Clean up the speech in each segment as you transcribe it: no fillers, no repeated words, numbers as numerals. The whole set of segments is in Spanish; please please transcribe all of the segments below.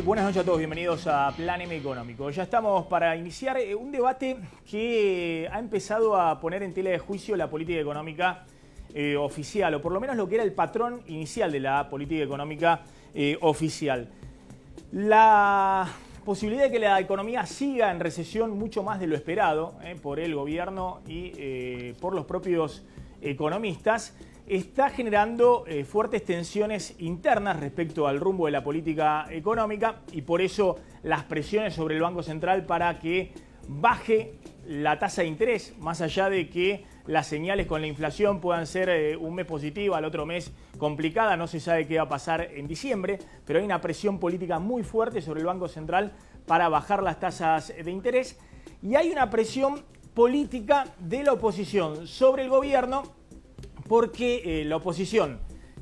buenas noches a todos, bienvenidos a Plan M Económico. Ya estamos para iniciar un debate que ha empezado a poner en tela de juicio la política económica oficial, o por lo menos lo que era el patrón inicial de la política económica oficial. La posibilidad de que la economía siga en recesión mucho más de lo esperado por el gobierno y por los propios economistas está generando fuertes tensiones internas respecto al rumbo de la política económica y por eso las presiones sobre el Banco Central para que baje la tasa de interés, más allá de que las señales con la inflación puedan ser un mes positiva, al otro mes complicada, no se sabe qué va a pasar en diciembre, pero hay una presión política muy fuerte sobre el Banco Central para bajar las tasas de interés y hay una presión política de la oposición sobre el gobierno porque la oposición,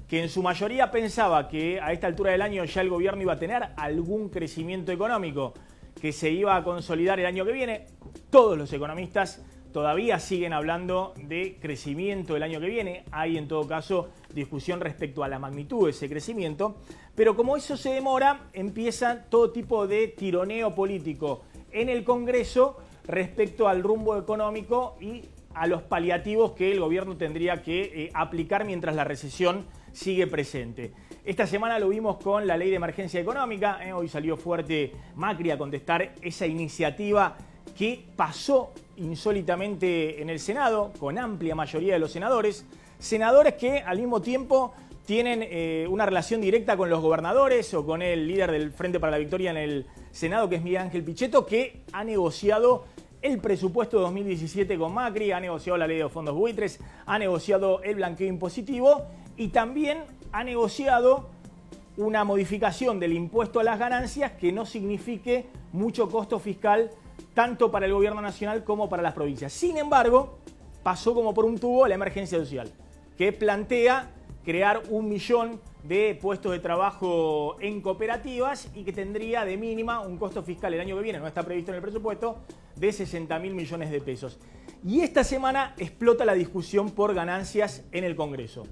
que en su mayoría pensaba que a esta altura del año ya el gobierno iba a tener algún crecimiento económico que se iba a consolidar el año que viene, todos los economistas todavía siguen hablando de crecimiento el año que viene. Hay en todo caso discusión respecto a la magnitud de ese crecimiento, pero como eso se demora, empieza todo tipo de tironeo político en el Congreso respecto al rumbo económico y a los paliativos que el gobierno tendría que aplicar mientras la recesión sigue presente. Esta semana lo vimos con la ley de emergencia económica, hoy salió fuerte Macri a contestar esa iniciativa que pasó insólitamente en el Senado, con amplia mayoría de los senadores que al mismo tiempo tienen una relación directa con los gobernadores o con el líder del Frente para la Victoria en el Senado, que es Miguel Ángel Pichetto, que ha negociado el presupuesto de 2017 con Macri, ha negociado la ley de fondos buitres, ha negociado el blanqueo impositivo y también ha negociado una modificación del impuesto a las ganancias que no signifique mucho costo fiscal tanto para el gobierno nacional como para las provincias. Sin embargo, pasó como por un tubo la emergencia social, que plantea crear 1 millón de puestos de trabajo en cooperativas y que tendría de mínima un costo fiscal el año que viene, no está previsto en el presupuesto, de 60.000 millones de pesos. Y esta semana explota la discusión por ganancias en el Congreso.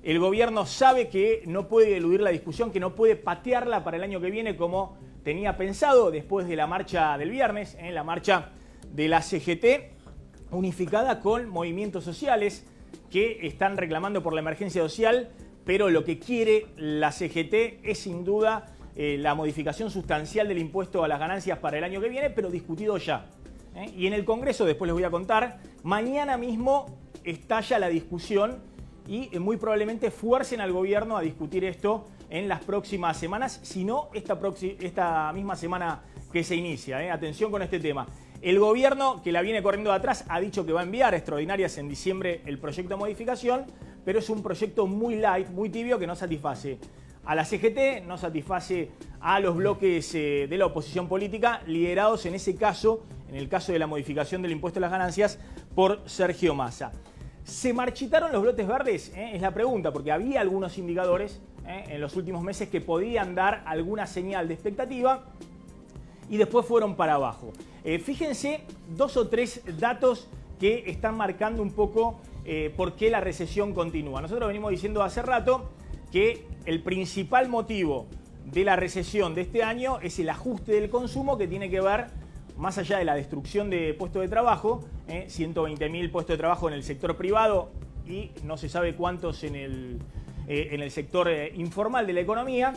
El gobierno sabe que no puede eludir la discusión, que no puede patearla para el año que viene como tenía pensado después de la marcha del viernes, la marcha de la CGT, unificada con movimientos sociales que están reclamando por la emergencia social, pero lo que quiere la CGT es sin duda la modificación sustancial del impuesto a las ganancias para el año que viene, pero discutido ya. Y en el Congreso, después les voy a contar, mañana mismo estalla la discusión y muy probablemente fuercen al gobierno a discutir esto en las próximas semanas, si no esta misma semana que se inicia. Atención con este tema. El gobierno, que la viene corriendo de atrás, ha dicho que va a enviar a extraordinarias en diciembre el proyecto de modificación, pero es un proyecto muy light, muy tibio, que no satisface a la CGT, no satisface a los bloques de la oposición política, liderados en ese caso, en el caso de la modificación del impuesto a las ganancias, por Sergio Massa. ¿Se marchitaron los brotes verdes? Es la pregunta, porque había algunos indicadores en los últimos meses que podían dar alguna señal de expectativa y después fueron para abajo. Fíjense 2 o 3 datos que están marcando un poco por qué la recesión continúa. Nosotros venimos diciendo hace rato que el principal motivo de la recesión de este año es el ajuste del consumo, que tiene que ver, más allá de la destrucción de puestos de trabajo, 120.000 puestos de trabajo en el sector privado y no se sabe cuántos en el sector informal de la economía.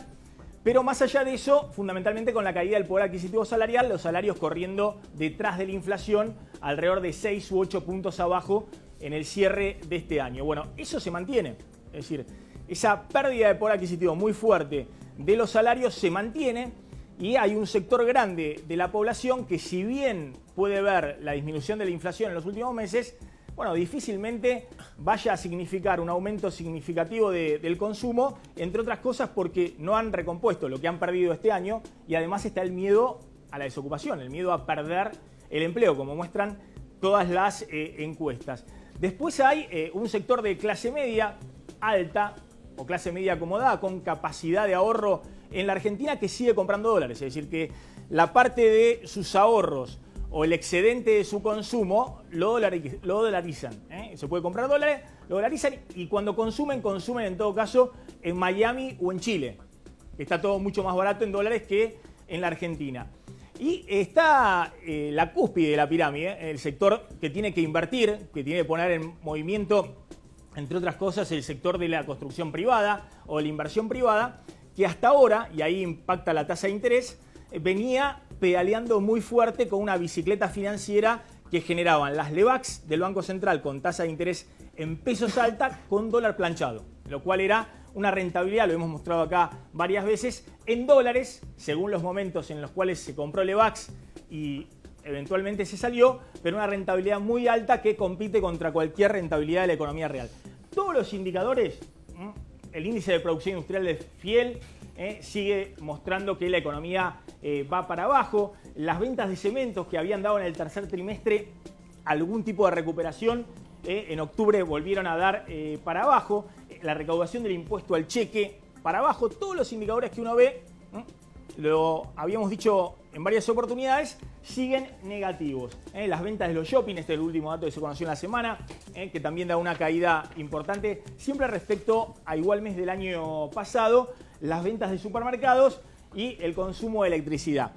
Pero más allá de eso, fundamentalmente con la caída del poder adquisitivo salarial, los salarios corriendo detrás de la inflación, alrededor de 6 u 8 puntos abajo en el cierre de este año. Bueno, eso se mantiene, es decir, esa pérdida de poder adquisitivo muy fuerte de los salarios se mantiene y hay un sector grande de la población que, si bien puede ver la disminución de la inflación en los últimos meses, bueno, difícilmente vaya a significar un aumento significativo del consumo, entre otras cosas porque no han recompuesto lo que han perdido este año y además está el miedo a la desocupación, el miedo a perder el empleo, como muestran todas las encuestas. Después hay un sector de clase media alta o clase media acomodada con capacidad de ahorro en la Argentina que sigue comprando dólares, es decir, que la parte de sus ahorros o el excedente de su consumo lo dolarizan. Se puede comprar dólares, lo dolarizan y cuando consumen en todo caso en Miami o en Chile. Está todo mucho más barato en dólares que en la Argentina. Y está la cúspide de la pirámide, el sector que tiene que invertir, que tiene que poner en movimiento, entre otras cosas, el sector de la construcción privada o la inversión privada, que hasta ahora, y ahí impacta la tasa de interés, venía pedaleando muy fuerte con una bicicleta financiera que generaban las LEVAX del Banco Central con tasa de interés en pesos alta con dólar planchado, lo cual era una rentabilidad, lo hemos mostrado acá varias veces, en dólares, según los momentos en los cuales se compró LEVAX y eventualmente se salió, pero una rentabilidad muy alta que compite contra cualquier rentabilidad de la economía real. Todos los indicadores, el índice de producción industrial de Fiel sigue mostrando que la economía va para abajo, las ventas de cementos que habían dado en el tercer trimestre algún tipo de recuperación, en octubre volvieron a dar para abajo, la recaudación del impuesto al cheque para abajo, todos los indicadores que uno ve, lo habíamos dicho en varias oportunidades, siguen negativos. Las ventas de los shopping, este es el último dato que se conoció en la semana, que también da una caída importante, siempre respecto a igual mes del año pasado, las ventas de supermercados y el consumo de electricidad.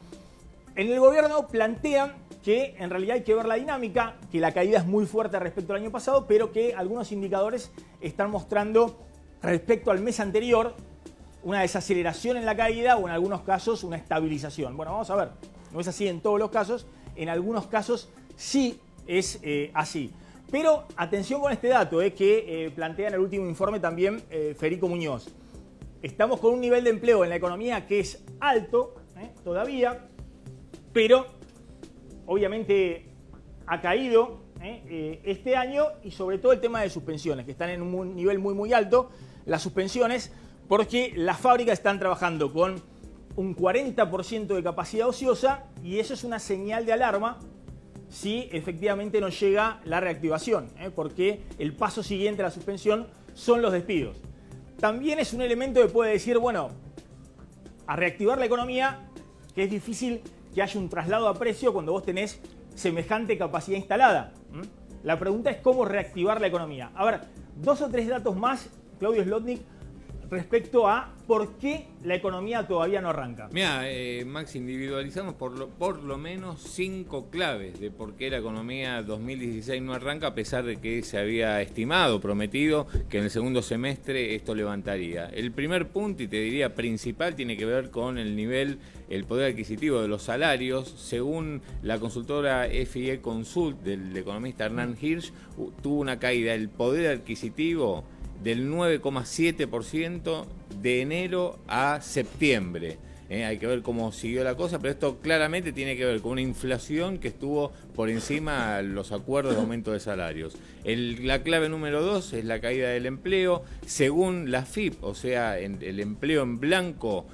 En el gobierno plantean que en realidad hay que ver la dinámica, que la caída es muy fuerte respecto al año pasado, pero que algunos indicadores están mostrando respecto al mes anterior una desaceleración en la caída o en algunos casos una estabilización. Bueno, vamos a ver, no es así en todos los casos, en algunos casos sí es así. Pero atención con este dato que plantea en el último informe también Federico Muñoz. Estamos con un nivel de empleo en la economía que es alto todavía, pero obviamente ha caído este año y sobre todo el tema de suspensiones, que están en un nivel muy alto, las suspensiones, porque las fábricas están trabajando con un 40% de capacidad ociosa y eso es una señal de alarma si efectivamente no llega la reactivación, porque el paso siguiente a la suspensión son los despidos. También es un elemento que puede decir, bueno, a reactivar la economía, que es difícil que haya un traslado a precio cuando vos tenés semejante capacidad instalada. La pregunta es cómo reactivar la economía. A ver, 2 o 3 datos más, Claudio Zlotnik, respecto a por qué la economía todavía no arranca. Mira, Max, individualizamos por lo menos 5 claves de por qué la economía 2016 no arranca, a pesar de que se había estimado, prometido, que en el segundo semestre esto levantaría. El primer punto, y te diría principal, tiene que ver con el nivel, el poder adquisitivo de los salarios. Según la consultora FIE Consult del economista Hernán Hirsch, tuvo una caída del poder adquisitivo del 9,7% de enero a septiembre. Hay que ver cómo siguió la cosa, pero esto claramente tiene que ver con una inflación que estuvo por encima de los acuerdos de aumento de salarios. La clave número 2 es la caída del empleo. Según la FIP, o sea, el empleo en blanco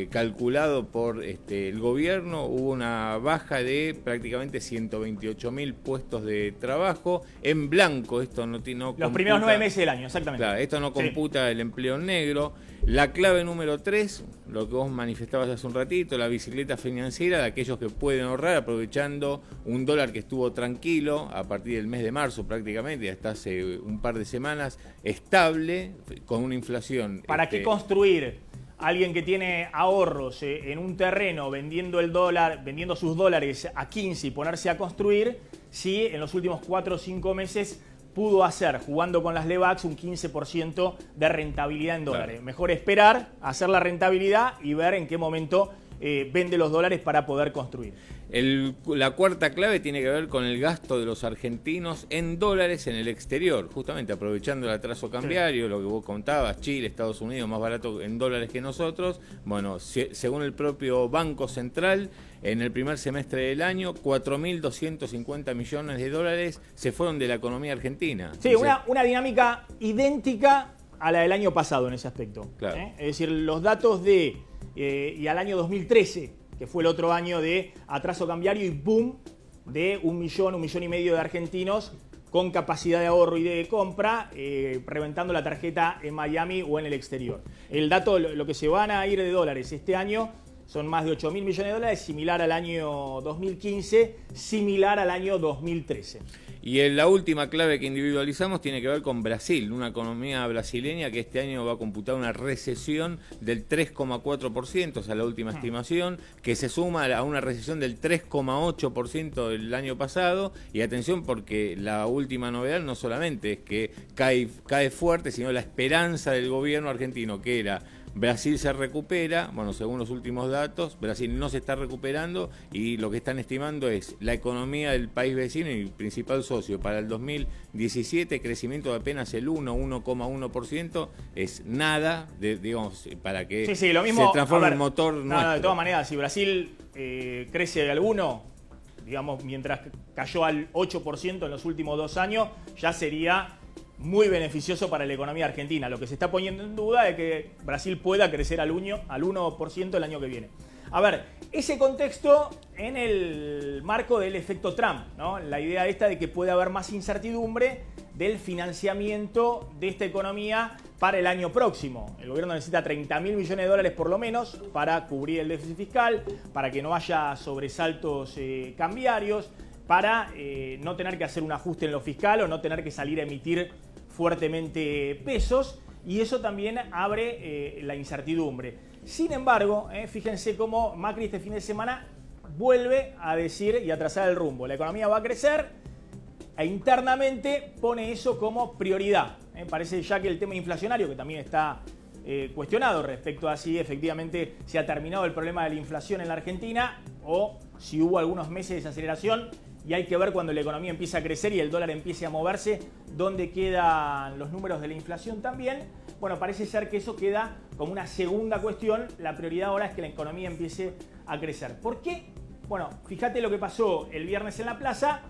calculado por el gobierno, hubo una baja de prácticamente 128.000 puestos de trabajo en blanco. Esto no los primeros 9 meses del año, exactamente. Claro, esto no computa el empleo negro. La clave número 3, lo que vos manifestabas hace un ratito, la bicicleta financiera de aquellos que pueden ahorrar aprovechando un dólar que estuvo tranquilo a partir del mes de marzo prácticamente, hasta hace un par de semanas, estable, con una inflación. ¿Para qué construir? Alguien que tiene ahorros en un terreno vendiendo el dólar, vendiendo sus dólares a 15 y ponerse a construir, si en los últimos 4 o 5 meses pudo hacer, jugando con las LEVAX, un 15% de rentabilidad en dólares. Claro. Mejor esperar, hacer la rentabilidad y ver en qué momento vende los dólares para poder construir. La cuarta clave tiene que ver con el gasto de los argentinos en dólares en el exterior, justamente aprovechando el atraso cambiario, lo que vos contabas, Chile, Estados Unidos, más barato en dólares que nosotros. Bueno, según el propio Banco Central, en el primer semestre del año, 4.250 millones de dólares se fueron de la economía argentina. Sí, una dinámica idéntica a la del año pasado en ese aspecto. Claro. Es decir, los datos de y al año 2013, que fue el otro año de atraso cambiario y boom de 1 millón y medio de argentinos con capacidad de ahorro y de compra, reventando la tarjeta en Miami o en el exterior. El dato, lo que se van a ir de dólares este año, son más de 8.000 millones de dólares, similar al año 2015, similar al año 2013. Y la última clave que individualizamos tiene que ver con Brasil, una economía brasileña que este año va a computar una recesión del 3,4%, o sea, la última estimación, que se suma a una recesión del 3,8% del año pasado. Y atención, porque la última novedad no solamente es que cae fuerte, sino la esperanza del gobierno argentino, que era Brasil se recupera. Bueno, según los últimos datos, Brasil no se está recuperando y lo que están estimando es la economía del país vecino y principal socio para el 2017, crecimiento de apenas el 1,1%, es nada, digamos, para que lo mismo, se transforme en motor nuestro. De todas maneras, si Brasil crece al 1%, digamos, mientras cayó al 8% en los últimos 2 años, ya sería muy beneficioso para la economía argentina. Lo que se está poniendo en duda es que Brasil pueda crecer al 1% el año que viene. A ver, ese contexto en el marco del efecto Trump, ¿no? La idea esta de que puede haber más incertidumbre del financiamiento de esta economía para el año próximo. El gobierno necesita 30.000 millones de dólares por lo menos para cubrir el déficit fiscal, para que no haya sobresaltos cambiarios, para no tener que hacer un ajuste en lo fiscal o no tener que salir a emitir fuertemente pesos, y eso también abre la incertidumbre. Sin embargo, fíjense cómo Macri este fin de semana vuelve a decir y a trazar el rumbo. La economía va a crecer e internamente pone eso como prioridad. Parece ya que el tema inflacionario, que también está cuestionado respecto a si efectivamente se ha terminado el problema de la inflación en la Argentina o si hubo algunos meses de desaceleración, y hay que ver cuando la economía empiece a crecer y el dólar empiece a moverse, dónde quedan los números de la inflación también. Bueno, parece ser que eso queda como una segunda cuestión. La prioridad ahora es que la economía empiece a crecer. ¿Por qué? Bueno, fíjate lo que pasó el viernes en la plaza.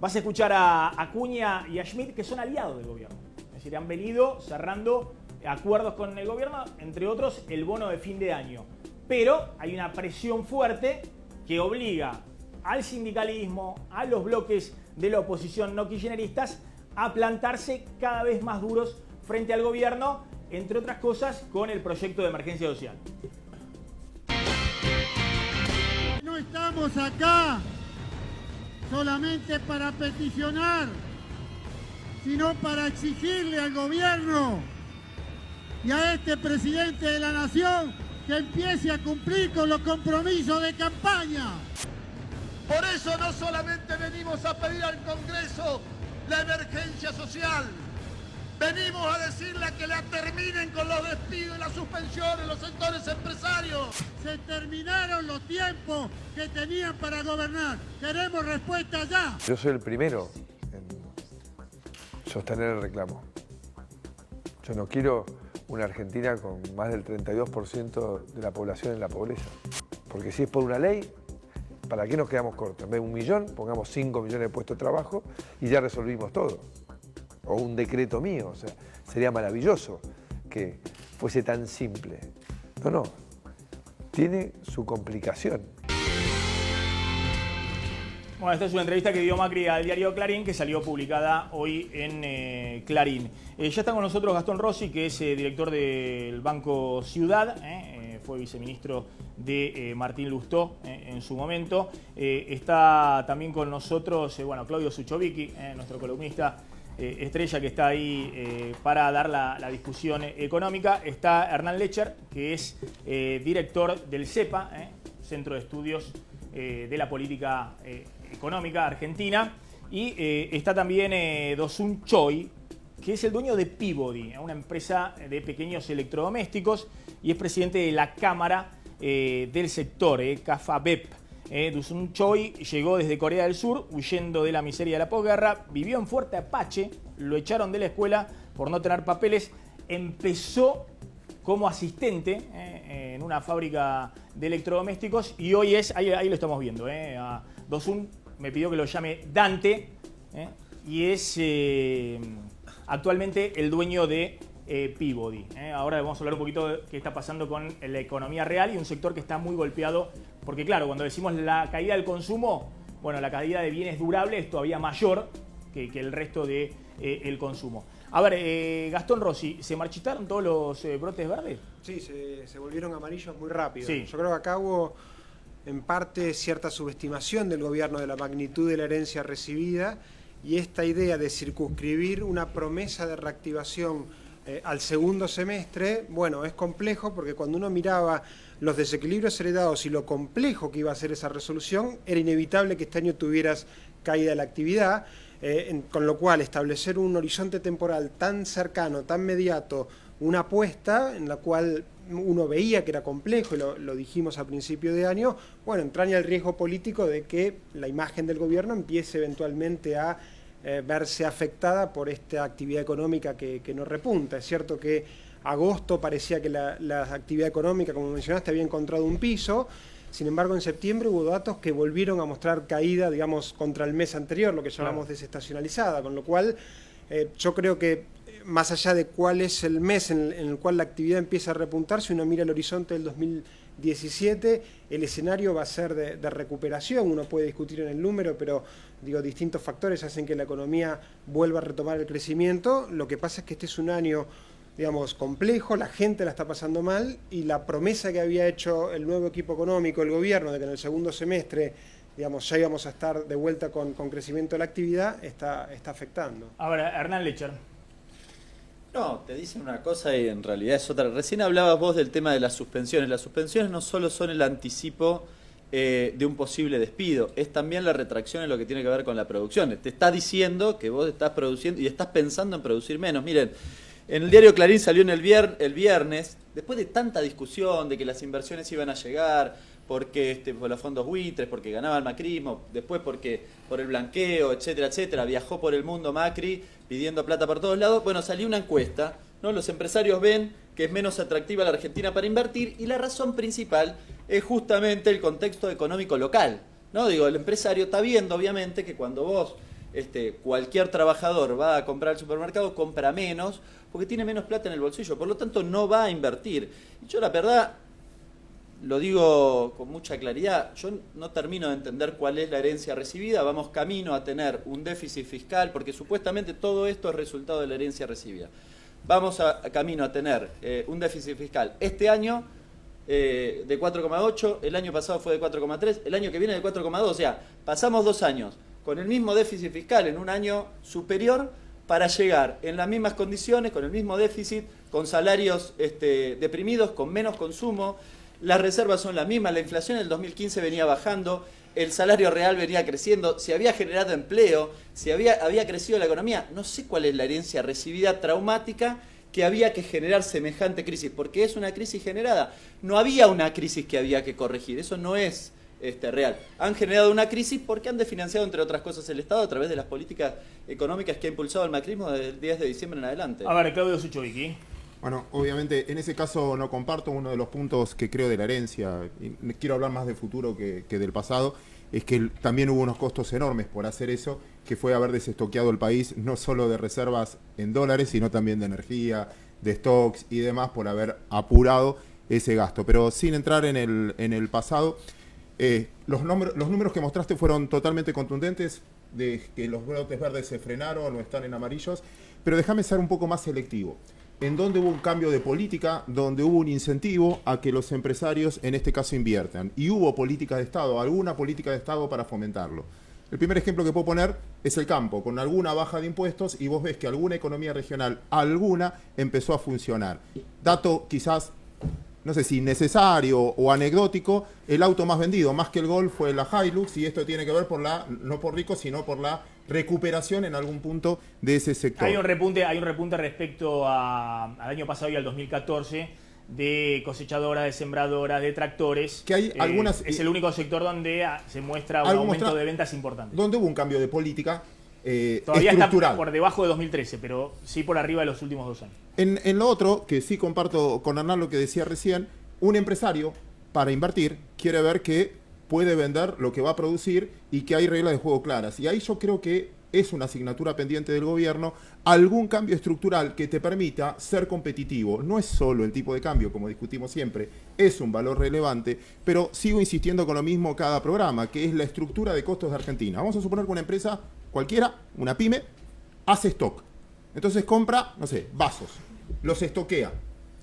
Vas a escuchar a Acuña y a Schmidt, que son aliados del gobierno. Es decir, han venido cerrando acuerdos con el gobierno, entre otros el bono de fin de año. Pero hay una presión fuerte que obliga al sindicalismo, a los bloques de la oposición no kirchneristas a plantarse cada vez más duros frente al gobierno, entre otras cosas con el proyecto de emergencia social. No estamos acá solamente para peticionar, sino para exigirle al gobierno y a este presidente de la nación que empiece a cumplir con los compromisos de campaña. Por eso no solamente venimos a pedir al Congreso la emergencia social, venimos a decirle que la terminen con los despidos y la suspensión en los sectores empresarios. Se terminaron los tiempos que tenían para gobernar. Queremos respuesta ya. Yo soy el primero en sostener el reclamo. Yo no quiero una Argentina con más del 32% de la población en la pobreza. Porque si es por una ley, ¿para qué nos quedamos cortos? En vez de 1 millón, pongamos 5 millones de puestos de trabajo y ya resolvimos todo. O un decreto mío, o sea, sería maravilloso que fuese tan simple. No, tiene su complicación. Bueno, esta es una entrevista que dio Macri al diario Clarín, que salió publicada hoy en Clarín. Ya está con nosotros Gastón Rossi, que es director del Banco Ciudad, fue viceministro de Martín Lustó en su momento. Está también con nosotros Claudio Suchovicki, nuestro columnista estrella, que está ahí para dar la discusión económica. Está Hernán Lecher, que es director del CEPA, Centro de Estudios de la Política Económica Argentina. Y está también Dosun Choi, que es el dueño de Peabody, una empresa de pequeños electrodomésticos, y es presidente de la Cámara del sector, CAFABEP. Dosun Choi llegó desde Corea del Sur huyendo de la miseria de la posguerra, vivió en Fuerte Apache, lo echaron de la escuela por no tener papeles, empezó como asistente en una fábrica de electrodomésticos y hoy es, ahí lo estamos viendo, a Dosun me pidió que lo llame Dante, y es actualmente el dueño de Peabody. Ahora vamos a hablar un poquito de qué está pasando con la economía real y un sector que está muy golpeado, porque claro, cuando decimos la caída del consumo, bueno, la caída de bienes durables es todavía mayor, que el resto de el consumo. A ver, Gastón Rossi, ¿se marchitaron todos los brotes verdes? Sí, se volvieron amarillos muy rápido. Sí. Yo creo que acá hubo en parte cierta subestimación del gobierno de la magnitud de la herencia recibida, y esta idea de circunscribir una promesa de reactivación al segundo semestre, bueno, es complejo porque cuando uno miraba los desequilibrios heredados y lo complejo que iba a ser esa resolución, era inevitable que este año tuvieras caída de la actividad, con lo cual establecer un horizonte temporal tan cercano, tan mediato, una apuesta en la cual uno veía que era complejo, y lo dijimos a principio de año, bueno, entraña el riesgo político de que la imagen del gobierno empiece eventualmente a verse afectada por esta actividad económica que no repunta. Es cierto que agosto parecía que la actividad económica, como mencionaste, había encontrado un piso. Sin embargo, en septiembre hubo datos que volvieron a mostrar caída, digamos, contra el mes anterior, lo que llamamos desestacionalizada, con lo cual yo creo que más allá de cuál es el mes en el cual la actividad empieza a repuntar, si uno mira el horizonte del 2017, el escenario va a ser de recuperación. Uno puede discutir en el número, pero digo, distintos factores hacen que la economía vuelva a retomar el crecimiento. Lo que pasa es que este es un año, digamos, complejo, la gente la está pasando mal, y la promesa que había hecho el nuevo equipo económico, el gobierno, de que en el segundo semestre, digamos, ya íbamos a estar de vuelta con crecimiento de la actividad, está afectando. Ahora, Hernán Lecher. No, te dicen una cosa y en realidad es otra. Recién hablabas vos del tema de las suspensiones. Las suspensiones no solo son el anticipo de un posible despido, es también la retracción en lo que tiene que ver con la producción. Te está diciendo que vos estás produciendo y estás pensando en producir menos. Miren, en el diario Clarín salió el viernes, después de tanta discusión de que las inversiones iban a llegar, porque por los fondos buitres, porque ganaba el macrismo, después porque por el blanqueo, etcétera, etcétera, viajó por el mundo Macri pidiendo plata por todos lados. Bueno, salió una encuesta, ¿no? Los empresarios ven que es menos atractiva la Argentina para invertir, y la razón principal es justamente el contexto económico local, ¿no? Digo, el empresario está viendo, obviamente, que cuando vos, cualquier trabajador va a comprar al supermercado, compra menos, porque tiene menos plata en el bolsillo, por lo tanto no va a invertir. Y yo la verdad, lo digo con mucha claridad, yo no termino de entender cuál es la herencia recibida. Vamos camino a tener un déficit fiscal, porque supuestamente todo esto es resultado de la herencia recibida. Vamos camino a tener un déficit fiscal este año de 4,8, el año pasado fue de 4,3, el año que viene de 4,2, o sea, pasamos 2 años con el mismo déficit fiscal en un año superior para llegar en las mismas condiciones, con el mismo déficit, con salarios deprimidos, con menos consumo. Las reservas son las mismas, la inflación en el 2015 venía bajando, el salario real venía creciendo, se había generado empleo, había crecido la economía. No sé cuál es la herencia recibida traumática que había que generar semejante crisis, porque es una crisis generada. No había una crisis que había que corregir, eso no es real. Han generado una crisis porque han desfinanciado, entre otras cosas, el Estado a través de las políticas económicas que ha impulsado el macrismo desde el 10 de diciembre en adelante. A ver, Claudio Suchovicki. Bueno, obviamente en ese caso no comparto uno de los puntos que creo de la herencia, y quiero hablar más del futuro que del pasado, es que también hubo unos costos enormes por hacer eso, que fue haber desestoqueado el país no solo de reservas en dólares, sino también de energía, de stocks y demás, por haber apurado ese gasto. Pero sin entrar en el pasado, los números que mostraste fueron totalmente contundentes, de que los brotes verdes se frenaron o están en amarillos, pero déjame ser un poco más selectivo. En donde hubo un cambio de política, donde hubo un incentivo a que los empresarios en este caso inviertan. Y hubo política de Estado, alguna política de Estado para fomentarlo. El primer ejemplo que puedo poner es el campo, con alguna baja de impuestos, y vos ves que alguna economía regional, alguna, empezó a funcionar. Dato quizás, no sé si necesario o anecdótico, el auto más vendido, más que el Golf, fue la Hilux, y esto tiene que ver no por ricos, sino por la recuperación en algún punto de ese sector. Hay un repunte respecto al año pasado y al 2014 de cosechadoras, de sembradoras, de tractores. Que hay algunas, es el único sector donde se muestra un aumento de ventas importante. Donde hubo un cambio de política todavía estructural. Está por debajo de 2013, pero sí por arriba de los últimos 2 años. En lo otro, que sí comparto con Hernán lo que decía recién, un empresario para invertir quiere ver que puede vender lo que va a producir y que hay reglas de juego claras. Y ahí yo creo que es una asignatura pendiente del gobierno, algún cambio estructural que te permita ser competitivo. No es solo el tipo de cambio, como discutimos siempre, es un valor relevante, pero sigo insistiendo con lo mismo cada programa, que es la estructura de costos de Argentina. Vamos a suponer que una empresa cualquiera, una pyme, hace stock. Entonces compra, no sé, vasos, los estoquea,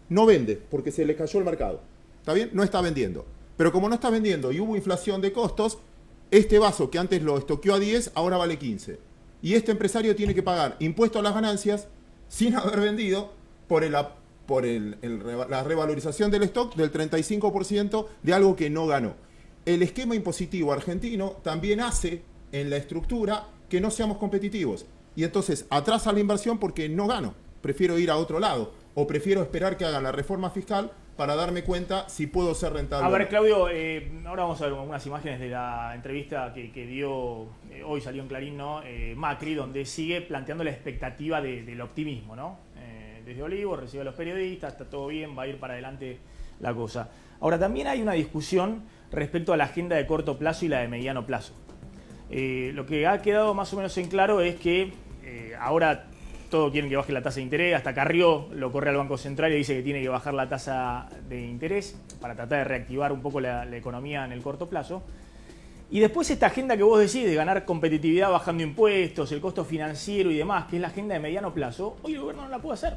no vende porque se le cayó el mercado. ¿Está bien? No está vendiendo. Pero como no está vendiendo y hubo inflación de costos, este vaso que antes lo estoqueó a 10, ahora vale 15. Y este empresario tiene que pagar impuesto a las ganancias sin haber vendido por la revalorización del stock del 35% de algo que no ganó. El esquema impositivo argentino también hace en la estructura que no seamos competitivos. Y entonces atrasa la inversión porque no gano. Prefiero ir a otro lado o prefiero esperar que hagan la reforma fiscal para darme cuenta si puedo ser rentable. A ver, Claudio, ahora vamos a ver unas imágenes de la entrevista que dio, hoy salió en Clarín, ¿no? Macri, donde sigue planteando la expectativa del optimismo, ¿no? Desde Olivo, recibe a los periodistas, está todo bien, va a ir para adelante la cosa. Ahora, también hay una discusión respecto a la agenda de corto plazo y la de mediano plazo. Lo que ha quedado más o menos en claro es que ahora todos quieren que baje la tasa de interés, hasta Carrió lo corre al Banco Central y dice que tiene que bajar la tasa de interés para tratar de reactivar un poco la economía en el corto plazo. Y después esta agenda que vos decís de ganar competitividad bajando impuestos, el costo financiero y demás, que es la agenda de mediano plazo, hoy el gobierno no la puede hacer.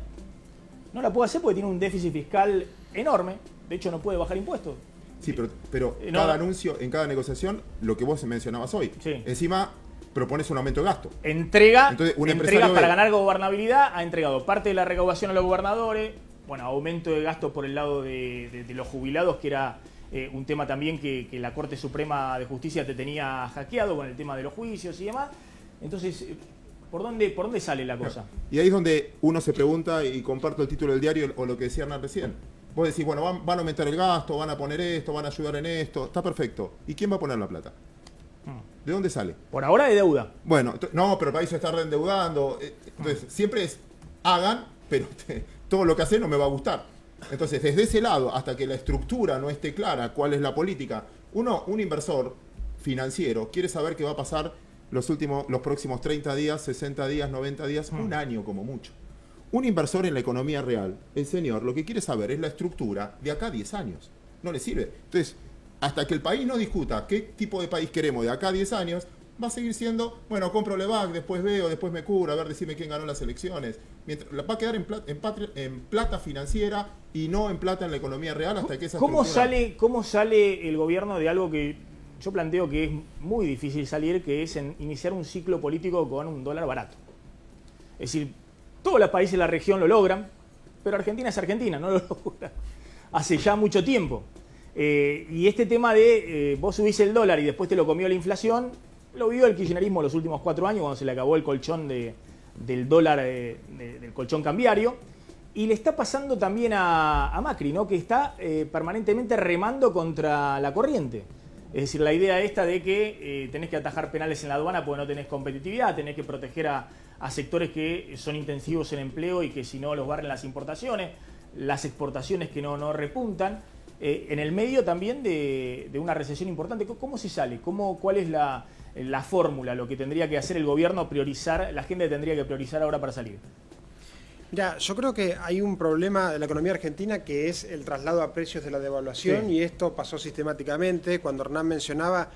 No la puede hacer porque tiene un déficit fiscal enorme, de hecho no puede bajar impuestos. Sí, pero cada anuncio, en cada negociación, lo que vos mencionabas hoy, encima propones un aumento de gasto. Entonces, para ganar gobernabilidad ha entregado parte de la recaudación a los gobernadores, bueno, aumento de gastos por el lado de los jubilados, que era un tema también que la Corte Suprema de Justicia te tenía hackeado con el tema de los juicios y demás. Entonces, ¿por dónde sale la cosa? Y ahí es donde uno se pregunta, y comparto el título del diario o lo que decía Hernán recién. Vos decís, bueno, van a aumentar el gasto, van a poner esto, van a ayudar en esto, está perfecto. ¿Y quién va a poner la plata? ¿De dónde sale? Por ahora de deuda. Bueno, no, pero el país se está reendeudando. Entonces, siempre es, hagan, pero todo lo que hacen no me va a gustar. Entonces, desde ese lado, hasta que la estructura no esté clara, cuál es la política, un inversor financiero quiere saber qué va a pasar los próximos 30 días, 60 días, 90 días, un año como mucho. Un inversor en la economía real, el señor, lo que quiere saber es la estructura de acá a 10 años. No le sirve. Entonces, hasta que el país no discuta qué tipo de país queremos de acá a 10 años, va a seguir siendo, bueno, compro Levac, después veo, después me cubro, a ver, decime quién ganó las elecciones. Va a quedar en plata financiera y no en plata en la economía real hasta que esa ¿Cómo sale el gobierno de algo que yo planteo que es muy difícil salir, que es iniciar un ciclo político con un dólar barato? Es decir, todos los países de la región lo logran, pero Argentina es Argentina, no lo logra hace ya mucho tiempo. Y este tema de vos subís el dólar y después te lo comió la inflación, lo vivió el kirchnerismo los últimos 4 años cuando se le acabó el colchón del dólar, del colchón cambiario. Y le está pasando también a Macri, ¿no? Que está permanentemente remando contra la corriente. Es decir, la idea esta de que tenés que atajar penales en la aduana porque no tenés competitividad, tenés que proteger a sectores que son intensivos en empleo y que si no los barren las importaciones, las exportaciones que no repuntan. En el medio también de una recesión importante. ¿Cómo se sale? ¿Cuál es la fórmula, lo que tendría que hacer el gobierno, priorizar, la gente tendría que priorizar ahora para salir? Mira, yo creo que hay un problema de la economía argentina que es el traslado a precios de la devaluación, y esto pasó sistemáticamente. Cuando Hernán mencionaba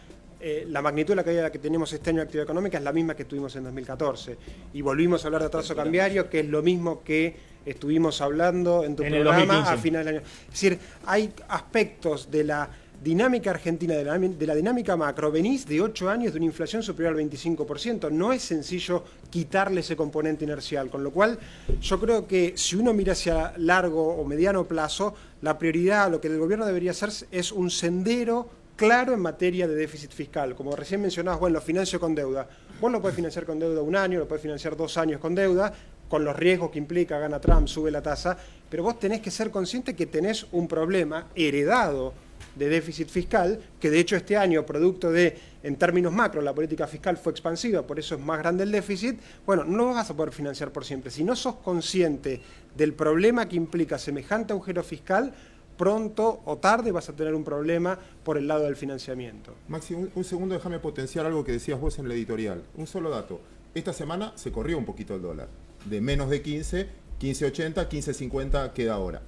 la magnitud de la caída que tenemos este año de actividad económica es la misma que tuvimos en 2014. Y volvimos a hablar de atraso cambiario, que es lo mismo que estuvimos hablando en tu programa a final del año. Es decir, hay aspectos de la dinámica argentina, de la dinámica macro, venís de 8 años de una inflación superior al 25%. No es sencillo quitarle ese componente inercial, con lo cual yo creo que si uno mira hacia largo o mediano plazo, la prioridad, lo que el gobierno debería hacer es un sendero claro en materia de déficit fiscal. Como recién mencionabas, bueno, lo financio con deuda. Vos lo podés financiar con deuda 1 año, lo podés financiar 2 años con deuda, con los riesgos que implica, gana Trump, sube la tasa, pero vos tenés que ser consciente que tenés un problema heredado de déficit fiscal, que de hecho este año, producto de, en términos macro, la política fiscal fue expansiva, por eso es más grande el déficit. Bueno, no lo vas a poder financiar por siempre. Si no sos consciente del problema que implica semejante agujero fiscal, pronto o tarde vas a tener un problema por el lado del financiamiento. Maxi, un segundo, déjame potenciar algo que decías vos en el editorial. Un solo dato. Esta semana se corrió un poquito el dólar. De menos de 15, 15.80, 15.50 queda ahora.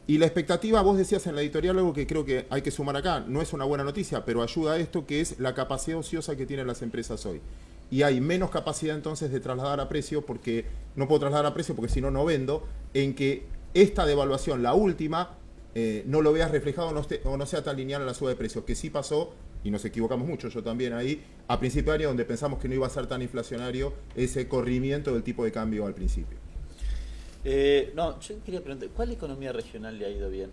Y la expectativa, vos decías en la editorial algo que creo que hay que sumar acá, no es una buena noticia, pero ayuda a esto, que es la capacidad ociosa que tienen las empresas hoy. y hay menos capacidad entonces de trasladar a precio, porque no puedo trasladar a precio porque si no, no vendo, en que esta devaluación, la última, no lo veas reflejado o no sea tan lineal a la suba de precios, que sí pasó, y nos equivocamos mucho, yo también ahí, a principio de año, donde pensamos que no iba a ser tan inflacionario ese corrimiento del tipo de cambio al principio. No, yo quería preguntar, ¿cuál economía regional le ha ido bien?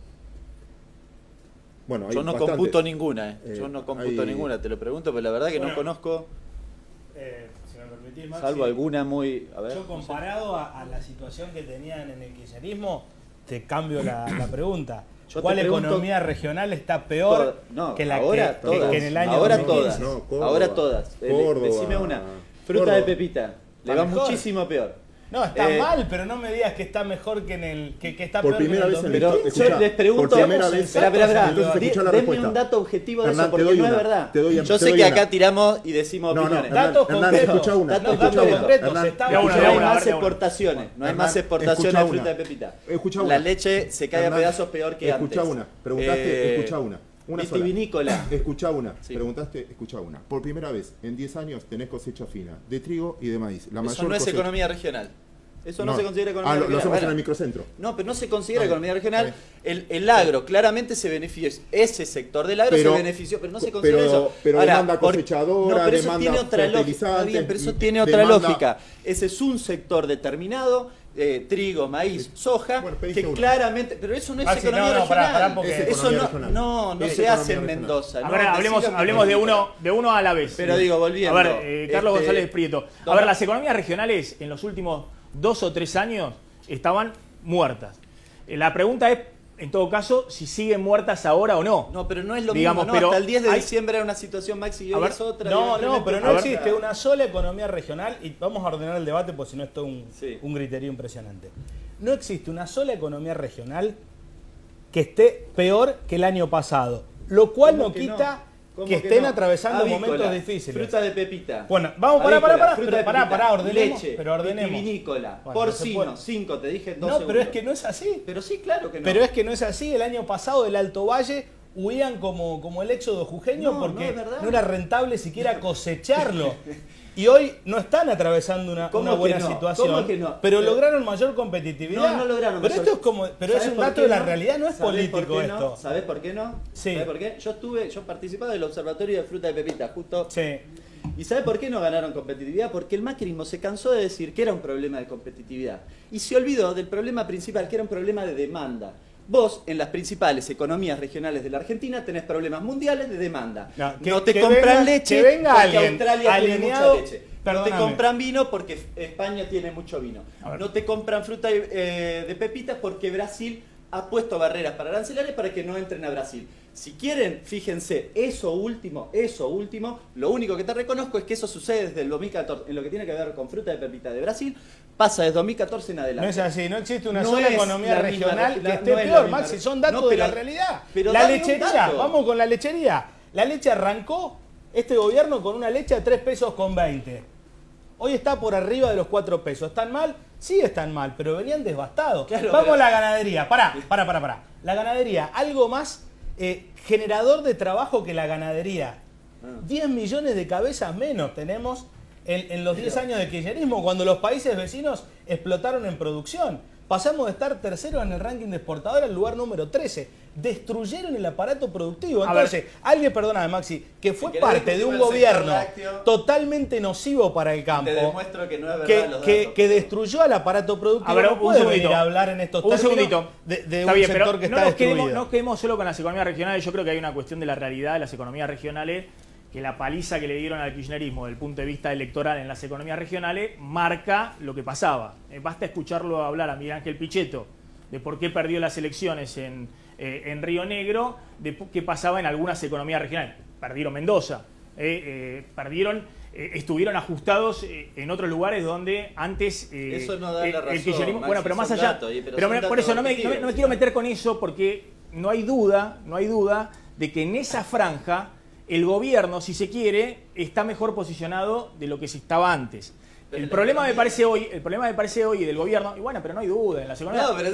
Bueno, yo no computo ninguna, yo no computo ninguna, te lo pregunto, pero la verdad que no conozco, si me permitís, Maxi, salvo alguna muy... A ver, yo comparado a la situación que tenían en el kirchnerismo, te cambio la pregunta. ¿Cuál economía regional está peor que la que en el año 2015? Ahora todas. Decime una. Fruta de pepita. Le va muchísimo peor. No, está mal, pero no me digas que está mejor que en el que está por peor primera que vez en en el 2015. Yo les pregunto, por primera vez. Espera, denme un dato objetivo de eso, porque no es verdad. Yo sé que acá tiramos y decimos opiniones. Datos concretos. Escucha una. Datos concretos. No hay más exportaciones. No hay más exportaciones de fruta de pepita. La leche se cae a pedazos peor que antes. Escucha una. Preguntaste, escucha una. Vitivinícola. Escucha una. Sí. Preguntaste, escucha una. Por primera vez en 10 años tenés cosecha fina de trigo y de maíz. La Eso mayor no es cosecha. economía regional. Eso no se considera economía regional. Lo hacemos Bueno, en el microcentro. No, pero no se considera economía regional. El agro claramente se beneficia. Ese sector del agro se benefició, pero no se considera eso. Pero ahora, demanda cosechadora, no, pero eso demanda tiene otra lógica. Está bien, pero eso tiene otra lógica. Ese es un sector determinado, trigo, maíz, soja, que claramente... Pero eso no es economía regional. Eso no se hace en Mendoza. A ver, hablemos de uno a la vez. Pero digo, volviendo. A ver, Carlos González Prieto. A ver, las economías regionales en los últimos 2 o 3 años estaban muertas. La pregunta es, en todo caso, si siguen muertas ahora o no. No, pero no es lo Digamos, mismo, ¿no? Hasta el 10 de diciembre era una situación, Maxi, y hoy es otra. No, pero no existe una sola economía regional, y vamos a ordenar el debate porque si no es todo un griterío impresionante. No existe una sola economía regional que esté peor que el año pasado, lo cual no quita que estén atravesando momentos difíciles. Fruta de pepita. Bueno, vamos, pará, ordenemos. Leche, pero ordenemos. Vitivinícola, Bueno, porcino, 5, te dije 2 No, segundos. pero es que no es así. Pero sí, claro que no. Pero es que no es así. El año pasado del Alto Valle huían como el éxodo jujeño porque no era rentable siquiera cosecharlo. Y hoy no están atravesando una buena situación. ¿Cómo que no? Pero lograron mayor competitividad. No lograron pero mayor. Pero es un dato de la realidad, no es político esto. ¿Sabés por qué no? Sí. ¿Sabés por qué? Yo participaba del Observatorio de Fruta de Pepita, justo. Sí. ¿Y sabe por qué no ganaron competitividad? Porque el macrismo se cansó de decir que era un problema de competitividad. Y se olvidó del problema principal, que era un problema de demanda. Vos, en las principales economías regionales de la Argentina, tenés problemas mundiales de demanda. No te compran leche porque Australia tiene mucha leche. No te compran vino porque España tiene mucho vino. No te compran fruta de pepitas porque Brasil ha puesto barreras para arancelarias para que no entren a Brasil. Si quieren, fíjense, eso último, lo único que te reconozco es que eso sucede desde el 2014, en lo que tiene que ver con fruta de pepita de Brasil, pasa desde 2014 en adelante. No es así, no existe una sola economía regional que esté peor, Maxi, son datos de la realidad. La lechería, vamos con la lechería. La leche arrancó este gobierno con una leche a 3 pesos con 20. Hoy está por arriba de los 4 pesos. ¿Están mal? Sí están mal, pero venían devastados. Claro, vamos a la ganadería. Pará. La ganadería, algo más generador de trabajo que la ganadería. 10 millones de cabezas menos tenemos en los 10 años de kirchnerismo, cuando los países vecinos explotaron en producción. Pasamos de estar tercero en el ranking de exportador al lugar número 13. Destruyeron el aparato productivo. Entonces, alguien, perdóname Maxi, que fue parte de un gobierno totalmente nocivo para el campo, te demuestro que no es verdad los datos, que destruyó al aparato productivo. No puede venir a hablar en estos términos de un sector que está destruido. No nos quedemos solo con las economías regionales. Yo creo que hay una cuestión de la realidad de las economías regionales, que la paliza que le dieron al kirchnerismo desde el punto de vista electoral en las economías regionales marca lo que pasaba. Basta escucharlo hablar a Miguel Ángel Pichetto de por qué perdió las elecciones en Río Negro, de qué pasaba en algunas economías regionales. Perdieron Mendoza, estuvieron ajustados en otros lugares donde antes eso no da la razón, el kirchnerismo... Maxi, bueno, pero más allá... pero por eso no me quiero meter con eso, porque no hay duda de que en esa franja el gobierno, si se quiere, está mejor posicionado de lo que se estaba antes. El problema me parece hoy del gobierno, y bueno, pero no hay duda, en la economía. No, pero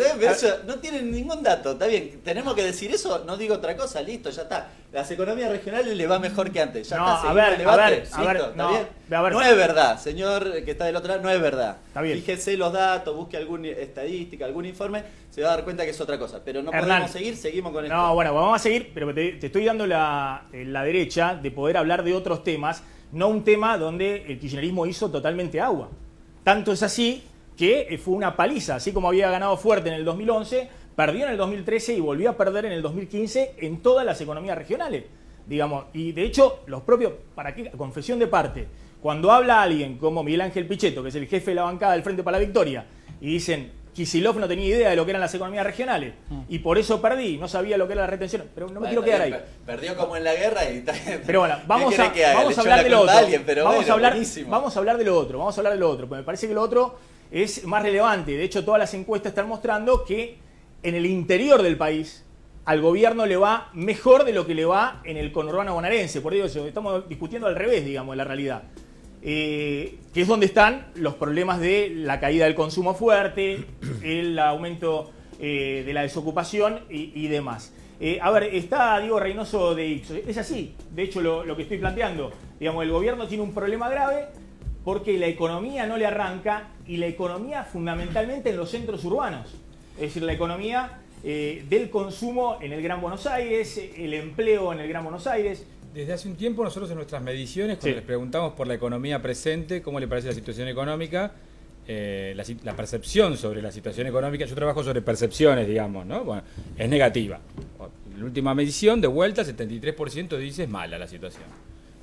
no tienen ningún dato, está bien, tenemos que decir eso, no digo otra cosa, listo, ya está. Las economías regionales le va mejor que antes, ya No, está, a seguimos ver, el debate, a ver, listo, a ver, está no, bien. a ver. No es verdad, señor que está del otro lado, no es verdad. Está bien. Fíjese los datos, busque alguna estadística, algún informe, se va a dar cuenta que es otra cosa, pero no Hernán, podemos seguir, seguimos con esto. No, bueno, vamos a seguir, pero te estoy dando la derecha de poder hablar de otros temas, no un tema donde el kirchnerismo hizo totalmente agua. Tanto es así que fue una paliza, así como había ganado fuerte en el 2011, perdió en el 2013 y volvió a perder en el 2015 en todas las economías regionales, digamos. Y de hecho, los propios, ¿para qué? Confesión de parte, cuando habla alguien como Miguel Ángel Pichetto, que es el jefe de la bancada del Frente para la Victoria, y dicen, Kicillof no tenía idea de lo que eran las economías regionales, y por eso perdí, no sabía lo que era la retención, pero no me quiero quedar ahí. Perdió como en la guerra y está. Pero bueno, vamos a hablar de lo otro. Vamos a hablar de lo otro, porque me parece que lo otro es más relevante. De hecho, todas las encuestas están mostrando que en el interior del país al gobierno le va mejor de lo que le va en el conurbano bonaerense. Por eso estamos discutiendo al revés, digamos, la realidad. Que es donde están los problemas de la caída del consumo fuerte, el aumento de la desocupación y demás. A ver, está Diego Reynoso de Ipsos. Es así, de hecho, lo que estoy planteando. Digamos, el gobierno tiene un problema grave porque la economía no le arranca, y la economía fundamentalmente en los centros urbanos. Es decir, la economía del consumo en el Gran Buenos Aires, el empleo en el Gran Buenos Aires. Desde hace un tiempo nosotros en nuestras mediciones, cuando les preguntamos por la economía presente, cómo le parece la situación económica, la percepción sobre la situación económica, yo trabajo sobre percepciones, digamos, ¿no? Bueno, es negativa. En la última medición, de vuelta, 73% dice es mala la situación.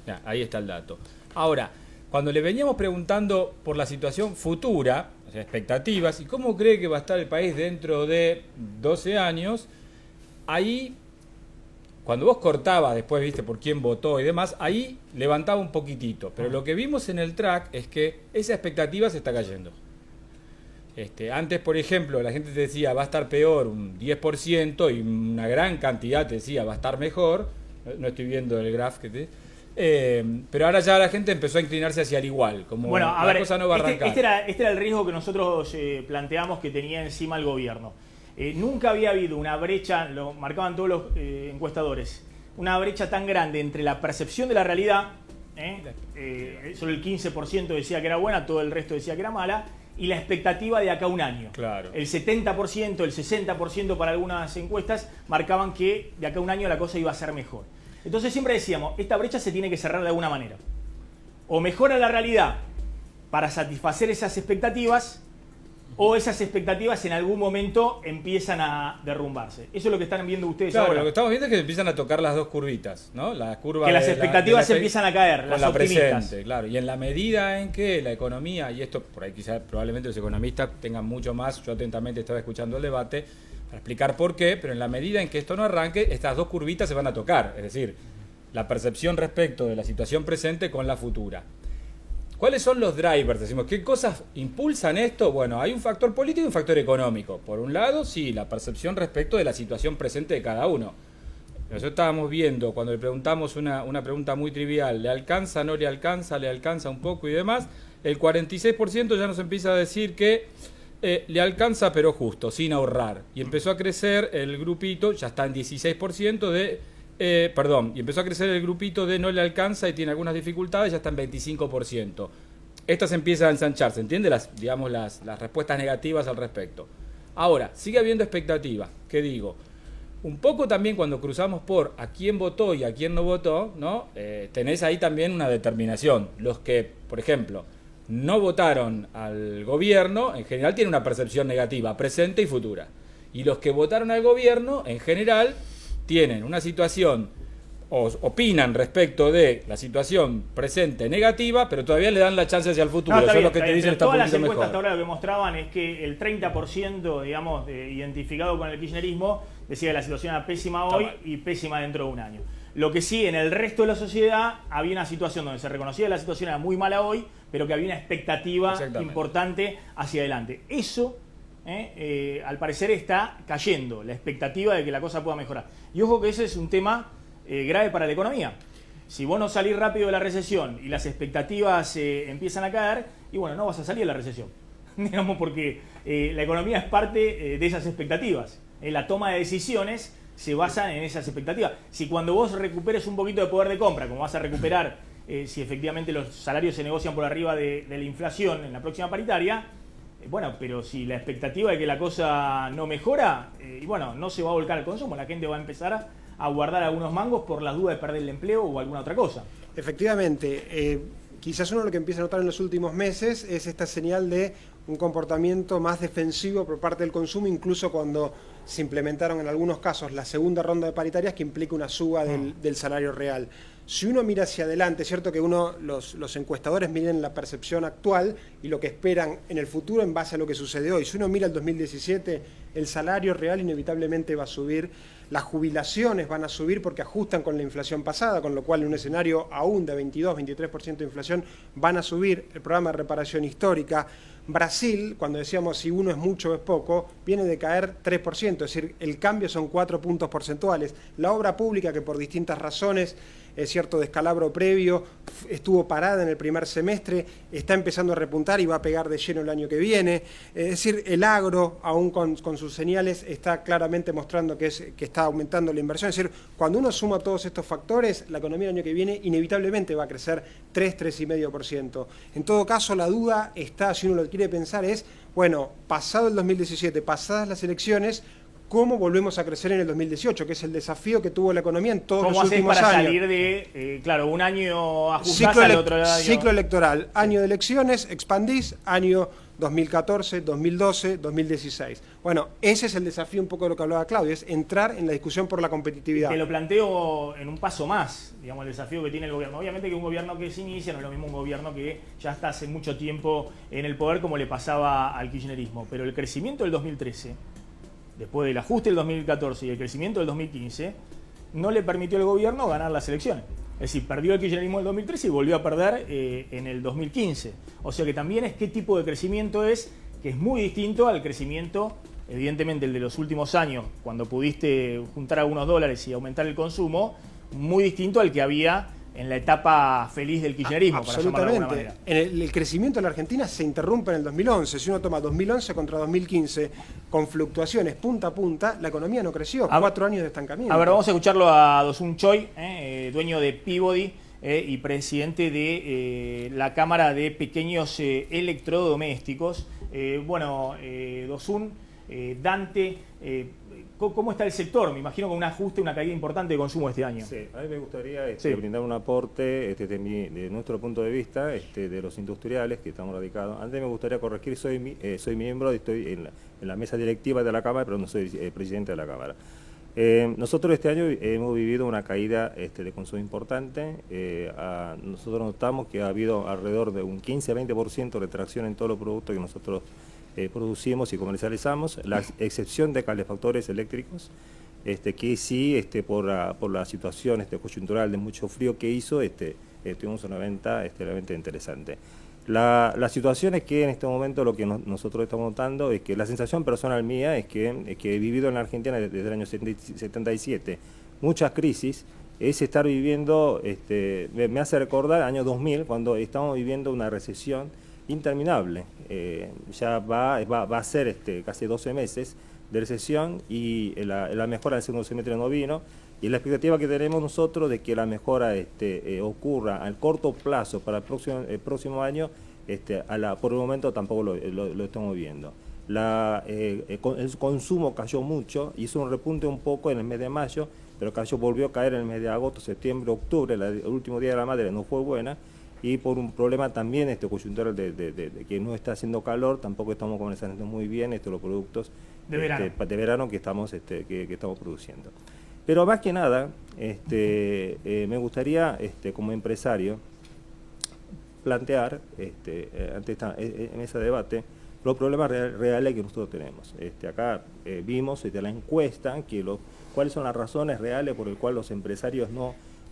Ya, ahí está el dato. Ahora, cuando le veníamos preguntando por la situación futura, o sea, expectativas, y cómo cree que va a estar el país dentro de 12 años, ahí, cuando vos cortabas, después viste por quién votó y demás, ahí levantaba un poquitito. Pero lo que vimos en el track es que esa expectativa se está cayendo. Antes, por ejemplo, la gente te decía va a estar peor un 10% y una gran cantidad te decía va a estar mejor. No estoy viendo el graph que te... pero ahora ya la gente empezó a inclinarse hacia el igual, como bueno, a la ver, cosa no va a arrancar. Este era el riesgo que nosotros planteamos que tenía encima el gobierno. Nunca había habido una brecha, lo marcaban todos los encuestadores, una brecha tan grande entre la percepción de la realidad, solo el 15% decía que era buena, todo el resto decía que era mala, y la expectativa de acá a un año. Claro. El 70%, el 60% para algunas encuestas marcaban que de acá a un año la cosa iba a ser mejor. Entonces siempre decíamos, esta brecha se tiene que cerrar de alguna manera. O mejora la realidad para satisfacer esas expectativas, o esas expectativas en algún momento empiezan a derrumbarse. Eso es lo que están viendo ustedes Claro, ahora. lo que estamos viendo es que empiezan a tocar las dos curvitas, ¿no? La curva que las expectativas empiezan a caer, las la optimistas. presente, claro. Y en la medida en que la economía, y esto por ahí quizás probablemente los economistas tengan mucho más, yo atentamente estaba escuchando el debate, para explicar por qué, pero en la medida en que esto no arranque, estas dos curvitas se van a tocar, es decir, la percepción respecto de la situación presente con la futura. ¿Cuáles son los drivers? Decimos, ¿qué cosas impulsan esto? Bueno, hay un factor político y un factor económico. Por un lado, sí, la percepción respecto de la situación presente de cada uno. Nosotros estábamos viendo, cuando le preguntamos una pregunta muy trivial, ¿le alcanza, no le alcanza un poco y demás? El 46% ya nos empieza a decir que le alcanza pero justo, sin ahorrar. Y empezó a crecer el grupito, ya está en 16% de... y empezó a crecer el grupito de no le alcanza y tiene algunas dificultades, ya está en 25%. Estas empiezan a ensancharse, ¿entiende? Las respuestas negativas al respecto. Ahora, sigue habiendo expectativa. ¿Qué digo? Un poco también cuando cruzamos por a quién votó y a quién no votó, ¿no? Tenés ahí también una determinación. Los que, por ejemplo, no votaron al gobierno, en general tienen una percepción negativa, presente y futura. Y los que votaron al gobierno, en general, tienen una situación, o opinan respecto de la situación presente negativa, pero todavía le dan la chance hacia el futuro. Eso es lo que te dicen, está un poquito mejor. Todas las encuestas hasta ahora lo que mostraban es que el 30%, digamos, identificado con el kirchnerismo, decía que la situación era pésima hoy y pésima dentro de un año. Lo que sí, en el resto de la sociedad había una situación donde se reconocía que la situación era muy mala hoy, pero que había una expectativa importante hacia adelante. Eso... al parecer está cayendo la expectativa de que la cosa pueda mejorar. Y ojo que ese es un tema grave para la economía. Si vos no salís rápido de la recesión y las expectativas empiezan a caer, y bueno, no vas a salir de la recesión. Digamos, porque la economía es parte de esas expectativas. La toma de decisiones se basa en esas expectativas. Si cuando vos recuperes un poquito de poder de compra, como vas a recuperar si efectivamente los salarios se negocian por arriba de la inflación en la próxima paritaria, bueno, pero si la expectativa es que la cosa no mejora, y bueno, no se va a volcar al consumo, la gente va a empezar a guardar algunos mangos por las dudas de perder el empleo o alguna otra cosa. Efectivamente, quizás uno lo que empieza a notar en los últimos meses es esta señal de un comportamiento más defensivo por parte del consumo, incluso cuando se implementaron en algunos casos la segunda ronda de paritarias que implica una suba del salario real. Si uno mira hacia adelante, es cierto que los encuestadores miran la percepción actual y lo que esperan en el futuro en base a lo que sucede hoy. Si uno mira el 2017, el salario real inevitablemente va a subir, las jubilaciones van a subir porque ajustan con la inflación pasada, con lo cual en un escenario aún de 22-23% de inflación van a subir. El programa de reparación histórica. Brasil, cuando decíamos si uno es mucho o es poco, viene de caer 3%, es decir, el cambio son 4 puntos porcentuales. La obra pública, que por distintas razones, es cierto, descalabro previo, estuvo parada en el primer semestre, está empezando a repuntar y va a pegar de lleno el año que viene. Es decir, el agro, aún con sus señales, está claramente mostrando que está aumentando la inversión. Es decir, cuando uno suma todos estos factores, la economía el año que viene inevitablemente va a crecer 3-3,5%. En todo caso, la duda está, si uno lo quiere pensar, es, bueno, pasado el 2017, pasadas las elecciones, ¿cómo volvemos a crecer en el 2018? Que es el desafío que tuvo la economía en todos los últimos años. ¿Cómo hacés para salir de, claro, un año ajustás al otro año? Ciclo electoral, año de elecciones, expandís, año 2014, 2012, 2016. Bueno, ese es el desafío un poco de lo que hablaba Claudio, es entrar en la discusión por la competitividad. Te lo planteo en un paso más, digamos, el desafío que tiene el gobierno. Obviamente que un gobierno que se inicia no es lo mismo un gobierno que ya está hace mucho tiempo en el poder, como le pasaba al kirchnerismo. Pero el crecimiento del 2013, después del ajuste del 2014 y el crecimiento del 2015, no le permitió al gobierno ganar las elecciones. Es decir, perdió el kirchnerismo en el 2013 y volvió a perder en el 2015. O sea que también es qué tipo de crecimiento es, que es muy distinto al crecimiento, evidentemente el de los últimos años, cuando pudiste juntar algunos dólares y aumentar el consumo, muy distinto al que había en la etapa feliz del kirchnerismo, para llamarlo de alguna manera. El crecimiento en la Argentina se interrumpe en el 2011. Si uno toma 2011 contra 2015, con fluctuaciones punta a punta, la economía no creció. 4 años de estancamiento. A ver, vamos a escucharlo a Do-Sun Choi, dueño de Peabody y presidente de la Cámara de Pequeños Electrodomésticos. Bueno, Do-Sun, Dante, ¿cómo está el sector? Me imagino con un ajuste, una caída importante de consumo este año. Sí, a mí me gustaría brindar un aporte de nuestro punto de vista, de los industriales que estamos radicados. Antes me gustaría corregir, soy miembro, estoy en la mesa directiva de la Cámara, pero no soy presidente de la Cámara. Nosotros este año hemos vivido una caída de consumo importante. Nosotros notamos que ha habido alrededor de un 15-20% de retracción en todos los productos que nosotros producimos y comercializamos, la excepción de calefactores eléctricos, que sí, por la situación coyuntural de mucho frío que hizo, tuvimos una venta realmente interesante. La situación es que en este momento lo que nosotros estamos notando es que la sensación personal mía es que he vivido en la Argentina desde el año 77 muchas crisis, es estar viviendo, me hace recordar el año 2000, cuando estamos viviendo una recesión interminable. Ya va a ser casi 12 meses de recesión y la mejora del segundo semestre no vino, y la expectativa que tenemos nosotros de que la mejora ocurra al corto plazo para el próximo año, por el momento tampoco lo estamos viendo. El consumo cayó mucho, hizo un repunte un poco en el mes de mayo, pero volvió a caer en el mes de agosto, septiembre, octubre. El último día de la madre no fue buena, y por un problema también coyuntural de que no está haciendo calor, tampoco estamos comercializando muy bien los productos de verano que estamos produciendo. Pero más que nada, me gustaría, como empresario, plantear en ese debate los problemas reales que nosotros tenemos. Acá vimos la encuesta, cuáles son las razones reales por las cuales los empresarios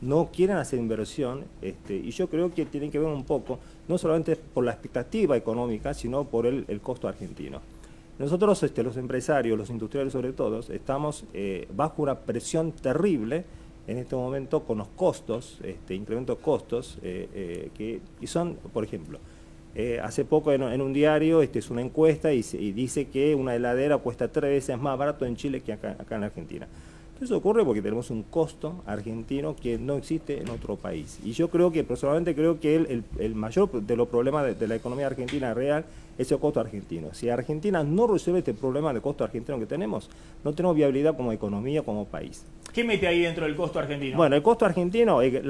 no quieren hacer inversión, y yo creo que tienen que ver un poco, no solamente por la expectativa económica, sino por el costo argentino. Nosotros, los empresarios, los industriales sobre todo, estamos bajo una presión terrible en este momento con los costos, incrementos de costos, que son, por ejemplo, hace poco en un diario es una encuesta y dice que una heladera cuesta 3 veces más barato en Chile que acá en Argentina. Eso ocurre porque tenemos un costo argentino que no existe en otro país. Y yo creo que, personalmente creo que el mayor de los problemas de la economía argentina real es el costo argentino. Si Argentina no resuelve este problema de costo argentino que tenemos, no tenemos viabilidad como economía, como país. ¿Qué mete ahí dentro del costo argentino? Bueno, el costo argentino, el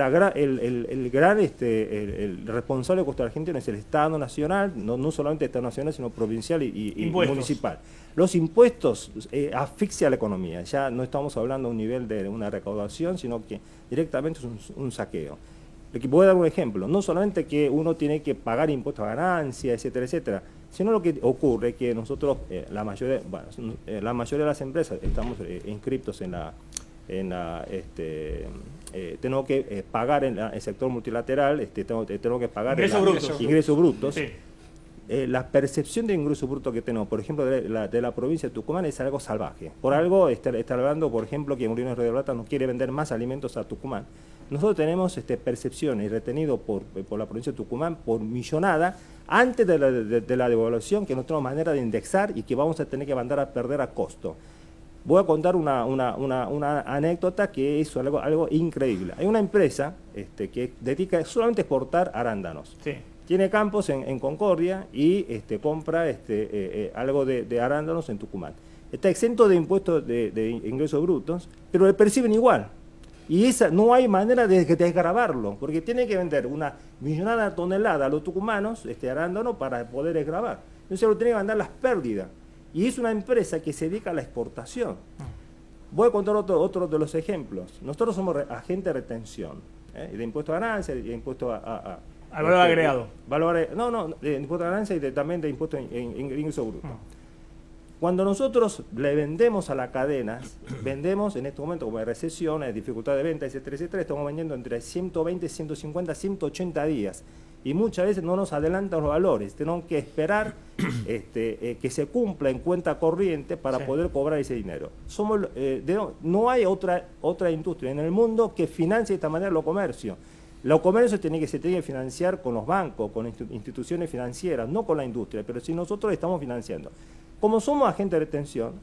responsable del costo argentino es el Estado Nacional, no solamente el Estado Nacional, sino provincial y municipal. Los impuestos asfixian la economía. Ya no estamos hablando a un nivel de una recaudación, sino que directamente es un saqueo. Voy a dar un ejemplo. No solamente que uno tiene que pagar impuestos a ganancias, etcétera, etcétera, sino lo que ocurre es que nosotros, la mayoría de las empresas, estamos inscriptos tenemos que pagar en el sector multilateral, tenemos que pagar ingresos brutos. Sí. La percepción de ingreso bruto que tenemos, por ejemplo, de la provincia de Tucumán es algo salvaje. Por algo está hablando, por ejemplo, que Molinos de Plata no quiere vender más alimentos a Tucumán. Nosotros tenemos percepciones retenidos por la provincia de Tucumán por millonada antes de la devaluación, que no tenemos manera de indexar y que vamos a tener que mandar a perder a costo. Voy a contar una anécdota que es algo increíble. Hay una empresa que dedica solamente a exportar arándanos. Sí. Tiene campos en Concordia y compra algo de arándanos en Tucumán. Está exento de impuestos de ingresos brutos, pero le perciben igual. Y no hay manera de desgravarlo, porque tiene que vender una millonada tonelada a los tucumanos, arándano, para poder desgravar. Entonces lo tiene que mandar las pérdidas. Y es una empresa que se dedica a la exportación. Voy a contar otro de los ejemplos. Nosotros somos agentes de retención, de impuestos a ganancias, de impuestos al valor agregado. De impuestos a ganancias y también de impuestos en ingreso bruto. Cuando nosotros le vendemos a las cadenas, vendemos en este momento, como hay recesión, hay dificultad de venta, etcétera, etcétera, estamos vendiendo entre 120, 150, 180 días. Y muchas veces no nos adelantan los valores. Tenemos que esperar que se cumpla en cuenta corriente para poder cobrar ese dinero. No hay otra industria en el mundo que financie de esta manera los comercios. Los comercios se tienen que financiar con los bancos, con instituciones financieras, no con la industria, pero si nosotros estamos financiando. Como somos agentes de retención,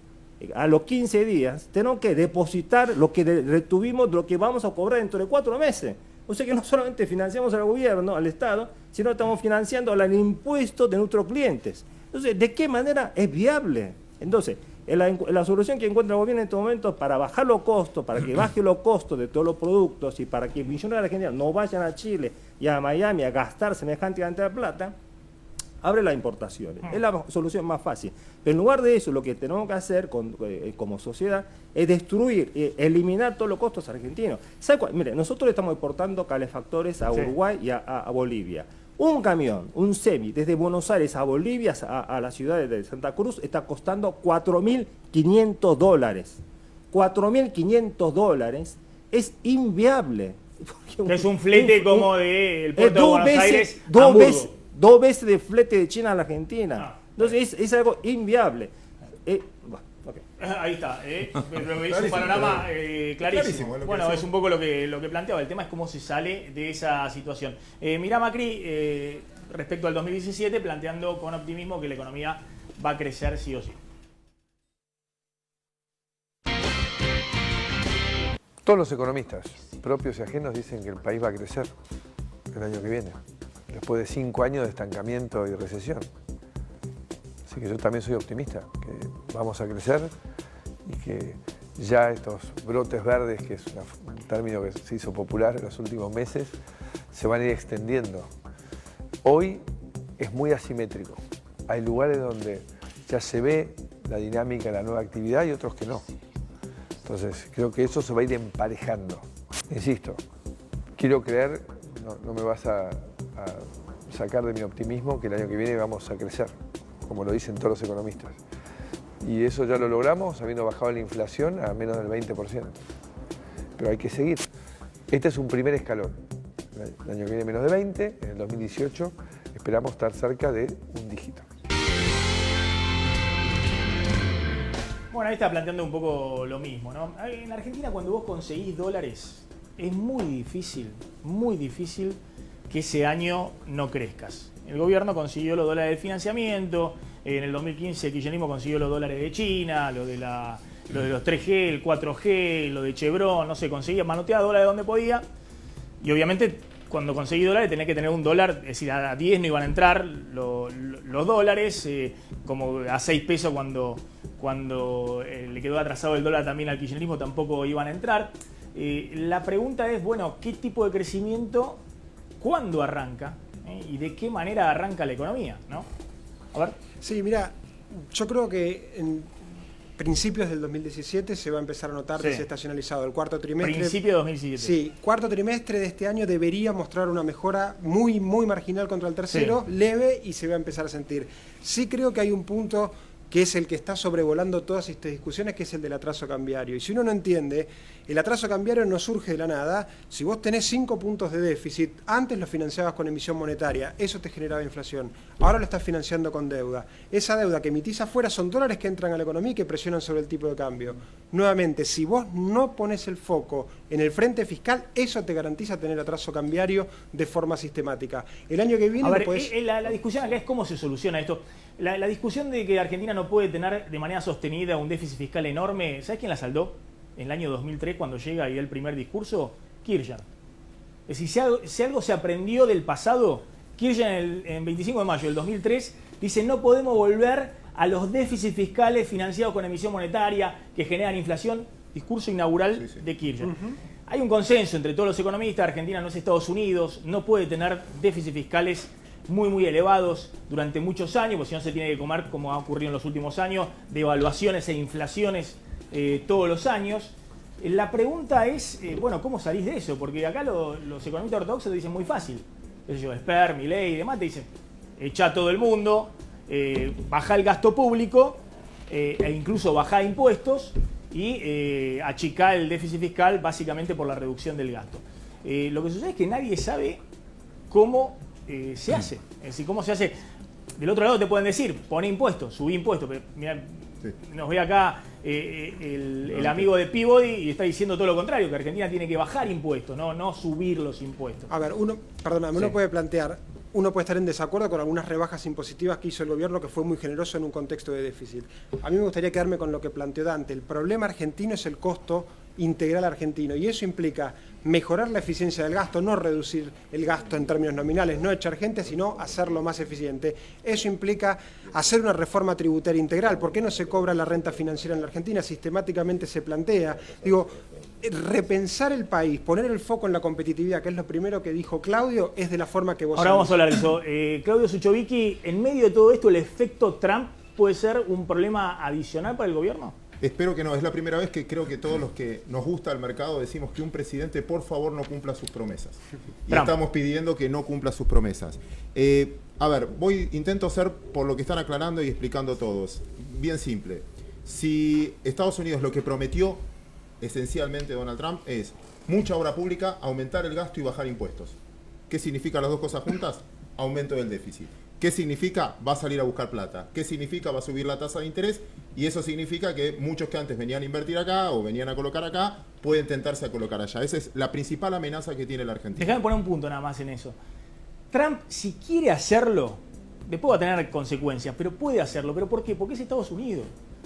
a los 15 días tenemos que depositar lo que retuvimos, lo que vamos a cobrar dentro de 4 meses. O sea que no solamente financiamos al gobierno, al Estado, sino estamos financiando el impuesto de nuestros clientes. Entonces, ¿de qué manera es viable? Entonces, la solución que encuentra el gobierno en estos momentos para bajar los costos, para que baje los costos de todos los productos y para que millones de argentinos no vayan a Chile y a Miami a gastar semejante cantidad de plata, abre las importaciones. Es la solución más fácil. Pero en lugar de eso, lo que tenemos que hacer como sociedad es destruir, eliminar todos los costos argentinos. Mire, nosotros estamos exportando calefactores a Uruguay y a Bolivia. Un camión, un semi, desde Buenos Aires a Bolivia, a la ciudad de Santa Cruz, está costando $4.500. $4.500 es inviable. Es un flete como del puerto de Buenos Aires a Hamburgo. 2 veces de flete de China a la Argentina. Entonces es algo inviable. Ahí está. Es un panorama clarísimo. Bueno, es un poco lo que planteaba. El tema es cómo se sale de esa situación. Mirá Macri, respecto al 2017, planteando con optimismo que la economía va a crecer sí o sí. Todos los economistas, propios y ajenos, dicen que el país va a crecer el año que viene, después de 5 años de estancamiento y recesión. Así que yo también soy optimista, que vamos a crecer y que ya estos brotes verdes, que es un término que se hizo popular en los últimos meses, se van a ir extendiendo. Hoy es muy asimétrico. Hay lugares donde ya se ve la dinámica de la nueva actividad y otros que no. Entonces creo que eso se va a ir emparejando. Insisto, quiero creer, no me vas a sacar de mi optimismo, que el año que viene vamos a crecer, como lo dicen todos los economistas. Y eso ya lo logramos habiendo bajado la inflación a menos del 20%. Pero hay que seguir. Este es un primer escalón. El año que viene menos de 20, en el 2018 esperamos estar cerca de un dígito. Bueno. Germán ahí está planteando un poco lo mismo, ¿no? En Argentina, cuando vos conseguís dólares, es muy difícil que ese año no crezcas. El gobierno consiguió los dólares de financiamiento, en el 2015 el kirchnerismo consiguió los dólares de China, lo de los 3G, el 4G, lo de Chevron, no sé, conseguía manotear dólares donde podía. Y obviamente cuando conseguí dólares tenés que tener un dólar, es decir, a 10 no iban a entrar los dólares, como a 6 pesos cuando le quedó atrasado el dólar también al kirchnerismo tampoco iban a entrar. La pregunta es, bueno, ¿qué tipo de crecimiento, cuándo arranca y de qué manera arranca la economía, ¿no? A ver. Sí, mira, yo creo que en principios del 2017 se va a empezar a notar desestacionalizado. El cuarto trimestre... Principio de 2017. Sí, cuarto trimestre de este año debería mostrar una mejora muy marginal contra el tercero, leve, y se va a empezar a sentir. Sí creo que hay un punto que es el que está sobrevolando todas estas discusiones, que es el del atraso cambiario. Y si uno no entiende, el atraso cambiario no surge de la nada. Si vos tenés 5 puntos de déficit, antes lo financiabas con emisión monetaria, eso te generaba inflación. Ahora lo estás financiando con deuda. Esa deuda que emitís afuera son dólares que entran a la economía y que presionan sobre el tipo de cambio. Nuevamente, si vos no pones el foco en el frente fiscal, eso te garantiza tener atraso cambiario de forma sistemática. El año que viene... A ver, la discusión acá es cómo se soluciona esto. La discusión de que Argentina no puede tener de manera sostenida un déficit fiscal enorme, ¿sabes quién la saldó? En el año 2003, cuando llega y el primer discurso, Kirchner. Es decir, si algo se aprendió del pasado, Kirchner en 25 de mayo del 2003 dice: no podemos volver a los déficits fiscales financiados con emisión monetaria que generan inflación. Discurso inaugural de Kirchner. Hay un consenso entre todos los economistas: Argentina no es Estados Unidos, no puede tener déficits fiscales muy elevados durante muchos años, porque si no se tiene que comer, como ha ocurrido en los últimos años, devaluaciones e inflaciones todos los años. La pregunta es, bueno, ¿cómo salís de eso? Porque acá los economistas ortodoxos te dicen muy fácil. Esper, Milei y demás te dicen: echa a todo el mundo, baja el gasto público, e incluso baja impuestos y achica el déficit fiscal básicamente por la reducción del gasto. Lo que sucede es que nadie sabe cómo se hace. Es decir, cómo se hace. Del otro lado te pueden decir: pone impuestos, subí impuestos. Pero, mirá, nos ve acá el amigo de Peabody y está diciendo todo lo contrario, que Argentina tiene que bajar impuestos, no subir los impuestos. A ver, uno puede plantear, uno puede estar en desacuerdo con algunas rebajas impositivas que hizo el gobierno, que fue muy generoso en un contexto de déficit. A mí me gustaría quedarme con lo que planteó Dante. El problema argentino es el costo integral argentino, y eso implica mejorar la eficiencia del gasto, no reducir el gasto en términos nominales, no echar gente, sino hacerlo más eficiente. Eso implica hacer una reforma tributaria integral. ¿Por qué no se cobra la renta financiera en la Argentina? Sistemáticamente se plantea. Digo, repensar el país, poner el foco en la competitividad, que es lo primero que dijo Claudio, es de la forma que vos... Ahora vamos a hablar de eso. Claudio Suchovicki, en medio de todo esto, ¿el efecto Trump puede ser un problema adicional para el gobierno? Espero que no. Es la primera vez que creo que todos los que nos gusta el mercado decimos que un presidente, por favor, no cumpla sus promesas. Y estamos pidiendo que no cumpla sus promesas. A ver, intento ser, por lo que están aclarando y explicando todos, bien simple. Si Estados Unidos lo que prometió, esencialmente Donald Trump, es mucha obra pública, aumentar el gasto y bajar impuestos. ¿Qué significa las dos cosas juntas? Aumento del déficit. ¿Qué significa? Va a salir a buscar plata. ¿Qué significa? Va a subir la tasa de interés, y eso significa que muchos que antes venían a invertir acá o venían a colocar acá, pueden tentarse a colocar allá. Esa es la principal amenaza que tiene la Argentina. Déjame poner un punto nada más en eso. Trump, si quiere hacerlo, después va a tener consecuencias, pero puede hacerlo. ¿Pero por qué? Porque es Estados Unidos.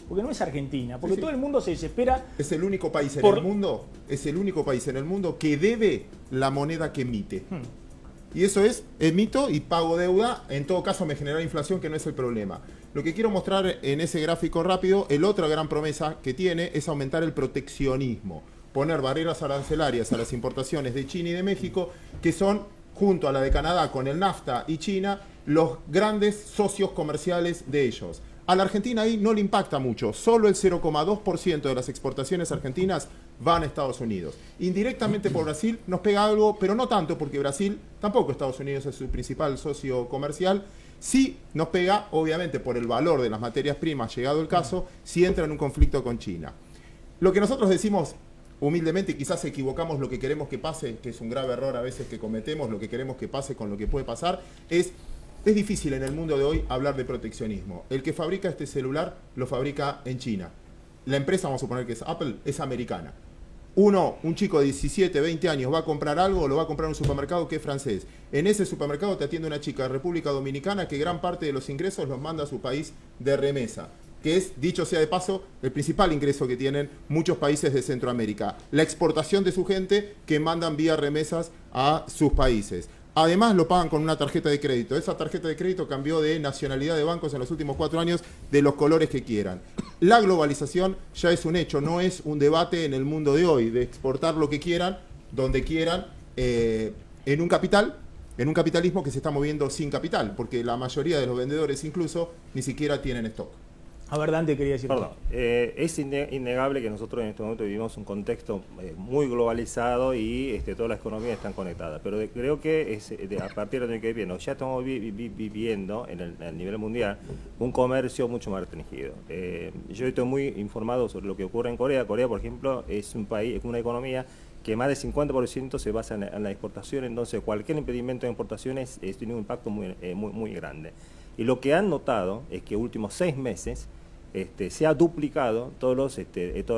Porque no es Argentina. Porque todo el mundo se desespera. Es el único país en el mundo, que debe la moneda que emite. Y eso es, emito y pago deuda, en todo caso me genera inflación, que no es el problema. Lo que quiero mostrar en ese gráfico rápido, el otra gran promesa que tiene es aumentar el proteccionismo, poner barreras arancelarias a las importaciones de China y de México, que son, junto a la de Canadá con el NAFTA y China, los grandes socios comerciales de ellos. A la Argentina ahí no le impacta mucho, solo el 0,2% de las exportaciones argentinas van a Estados Unidos. Indirectamente por Brasil nos pega algo, pero no tanto, porque Brasil, tampoco Estados Unidos es su principal socio comercial. Sí nos pega, obviamente, por el valor de las materias primas, llegado el caso, si entra en un conflicto con China. Lo que nosotros decimos, humildemente, y quizás equivocamos lo que queremos que pase, que es un grave error a veces que cometemos, lo que queremos que pase con lo que puede pasar, es difícil en el mundo de hoy hablar de proteccionismo. El que fabrica este celular lo fabrica en China. la empresa, vamos a suponer que es Apple, es americana. Un chico de 17, 20 años va a comprar algo, lo va a comprar en un supermercado que es francés. En ese supermercado te atiende una chica de República Dominicana que gran parte de los ingresos los manda a su país de remesa, que es, dicho sea de paso, el principal ingreso que tienen muchos países de Centroamérica. La exportación de su gente que mandan vía remesas a sus países. Además lo pagan con una tarjeta de crédito. Esa tarjeta de crédito cambió de nacionalidad de bancos en los últimos 4 años de los colores que quieran. La globalización ya es un hecho, no es un debate en el mundo de hoy, de exportar lo que quieran, donde quieran, en un capitalismo que se está moviendo sin capital, porque la mayoría de los vendedores incluso ni siquiera tienen stock. A ver, Dante quería decir. Perdón, es innegable que nosotros en este momento vivimos un contexto muy globalizado y todas las economías están conectadas, pero creo que a partir del año que viene ya estamos viviendo en el nivel mundial un comercio mucho más restringido. Yo estoy muy informado sobre lo que ocurre en Corea. Corea, por ejemplo, es un país, una economía que más del 50% se basa en la exportación, entonces cualquier impedimento de importaciones tiene un impacto muy grande. Y lo que han notado es que últimos 6 meses se ha duplicado todas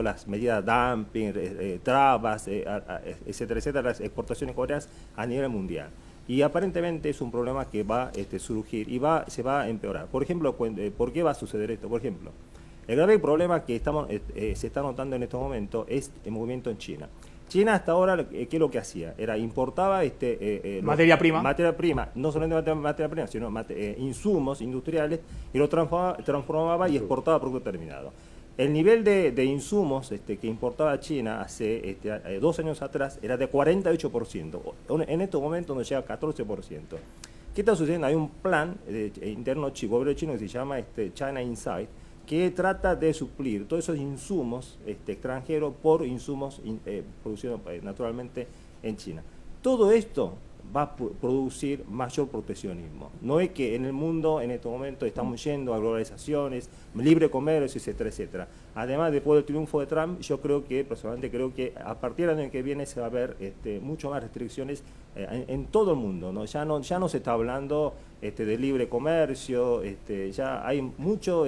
las medidas de dumping, trabas, etcétera, las exportaciones coreanas a nivel mundial. Y aparentemente es un problema que va a surgir y se va a empeorar. Por ejemplo, ¿por qué va a suceder esto? Por ejemplo, el grave problema que se está notando en estos momentos es el movimiento en China. China hasta ahora, ¿qué es lo que hacía? Importaba materia prima, no solamente materia prima, sino insumos industriales, y lo transformaba y exportaba producto terminado. El nivel de insumos que importaba China hace 2 años atrás era de 48%. En estos momentos nos llega a 14%. ¿Qué está sucediendo? Hay un plan interno gobierno chino que se llama China Insight, que trata de suplir todos esos insumos extranjeros por insumos producidos naturalmente en China. Todo esto va a producir mayor proteccionismo. No es que en el mundo en estos momentos estamos yendo a globalizaciones, libre comercio, etcétera, etcétera. Además, después del triunfo de Trump, yo personalmente creo que a partir del año que viene se va a ver mucho más restricciones en todo el mundo, ¿no? Ya no se está hablando de libre comercio, ya hay mucho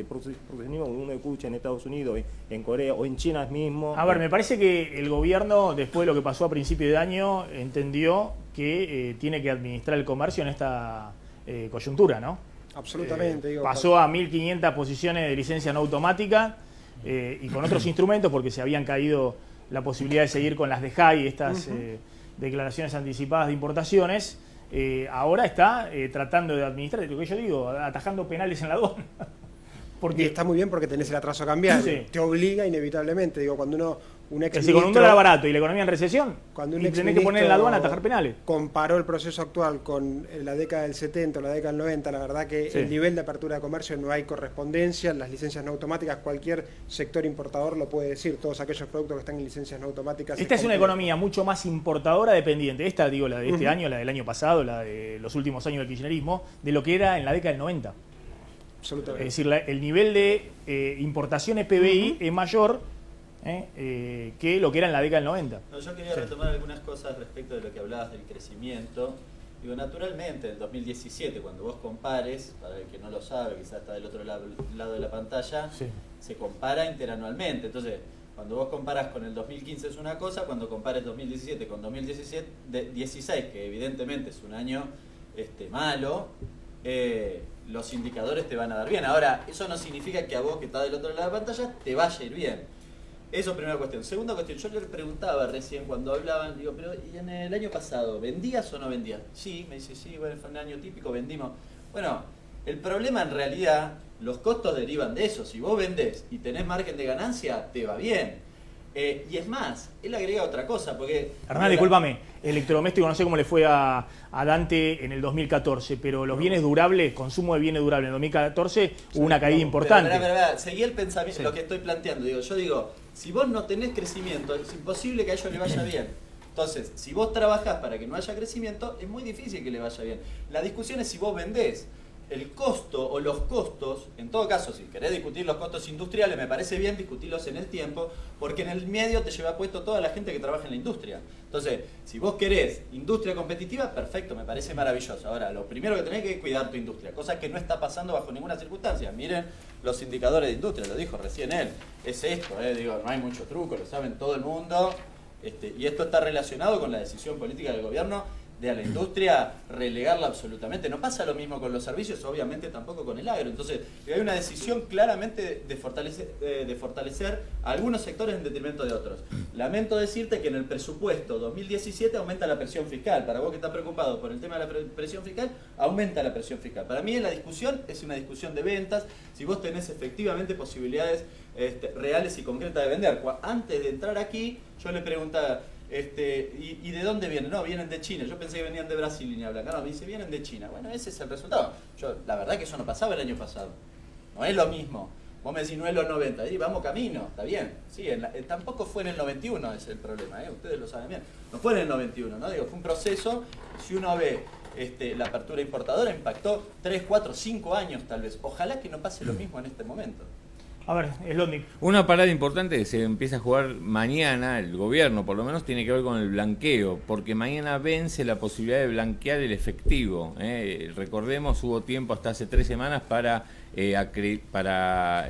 proteccionismo que uno escucha en Estados Unidos, en Corea o en China mismo. A ver, me parece que el gobierno, después de lo que pasó a principio de año, entendió que tiene que administrar el comercio en esta coyuntura, ¿no? Absolutamente. Pasó a 1.500 posiciones de licencia no automática y con otros instrumentos, porque se habían caído la posibilidad de seguir con las de JAI, estas declaraciones anticipadas de importaciones. Ahora está tratando de administrar, lo que yo digo, atajando penales en la aduana. Porque está muy bien porque tenés el atraso cambiario. Sí. Te obliga inevitablemente. Cuando un ex con un dólar barato y la economía en recesión, cuando un y tenés que poner en la aduana a atajar penales. Comparó el proceso actual con la década del 70 o la década del 90, la verdad que el nivel de apertura de comercio no hay correspondencia. Las licencias no automáticas, cualquier sector importador lo puede decir. Todos aquellos productos que están en licencias no automáticas. Esta es una economía mucho más importadora dependiente. Esta, digo, la de este año, la del año pasado, la de los últimos años del kirchnerismo, de lo que era en la década del 90. Absolutamente. Es decir, el nivel de importaciones PBI es mayor que lo que era en la década del 90. No, yo quería retomar algunas cosas respecto de lo que hablabas del crecimiento. Digo, naturalmente, en 2017, cuando vos compares, para el que no lo sabe, quizás está del otro lado de la pantalla, se compara interanualmente. Entonces, cuando vos comparas con el 2015 es una cosa, cuando compares 2017 con 2016, que evidentemente es un año malo, los indicadores te van a dar bien. Ahora, eso no significa que a vos que estás del otro lado de la pantalla te vaya a ir bien. Eso es primera cuestión. Segunda cuestión, yo le preguntaba recién cuando hablaban, digo, pero ¿y en el año pasado vendías o no vendías? Sí, me dice, sí, bueno, fue un año típico, vendimos. Bueno, el problema en realidad, los costos derivan de eso. Si vos vendés y tenés margen de ganancia, te va bien. Y es más, él agrega otra cosa, porque... Hernán, discúlpame, electrodoméstico no sé cómo le fue a Dante en el 2014, pero los bienes durables, consumo de bienes durables en 2014 hubo una caída importante. Pero, seguí el pensamiento, lo que estoy planteando. Yo digo, si vos no tenés crecimiento, es imposible que a ellos le vaya bien. Entonces, si vos trabajás para que no haya crecimiento, es muy difícil que le vaya bien. La discusión es si vos vendés. el costo o los costos, en todo caso, si querés discutir los costos industriales, me parece bien discutirlos en el tiempo, porque en el medio te lleva puesto toda la gente que trabaja en la industria. Entonces, si vos querés industria competitiva, perfecto, me parece maravilloso. Ahora, lo primero que tenés que es cuidar tu industria, cosa que no está pasando bajo ninguna circunstancia. Miren los indicadores de industria, lo dijo recién él. Es esto, digo, no hay mucho truco, lo saben todo el mundo. Y esto está relacionado con la decisión política del gobierno de a la industria relegarla absolutamente. No pasa lo mismo con los servicios, obviamente tampoco con el agro. Entonces, hay una decisión claramente de fortalecer a algunos sectores en detrimento de otros. Lamento decirte que en el presupuesto 2017 aumenta la presión fiscal. Para vos que estás preocupado por el tema de la presión fiscal, aumenta la presión fiscal. Para mí la discusión es una discusión de ventas. Si vos tenés efectivamente posibilidades reales y concretas de vender. Antes de entrar aquí, yo le preguntaba, ¿y de dónde vienen? No, vienen de China. Yo pensé que venían de Brasil, línea blanca. No, me dice, vienen de China. Bueno, ese es el resultado. La verdad que eso no pasaba el año pasado. No es lo mismo. Vos me decís, no es los 90. Y vamos camino, está bien. Sí, tampoco fue en el 91, es el problema. Ustedes lo saben bien. No fue en el 91, ¿no? Digo, fue un proceso. Si uno ve la apertura importadora, impactó 3, 4, 5 años tal vez. Ojalá que no pase lo mismo en este momento. A ver, Slotnick. Una parada importante que se empieza a jugar mañana, el gobierno por lo menos, tiene que ver con el blanqueo, porque mañana vence la posibilidad de blanquear el efectivo. Recordemos, hubo tiempo hasta hace 3 semanas para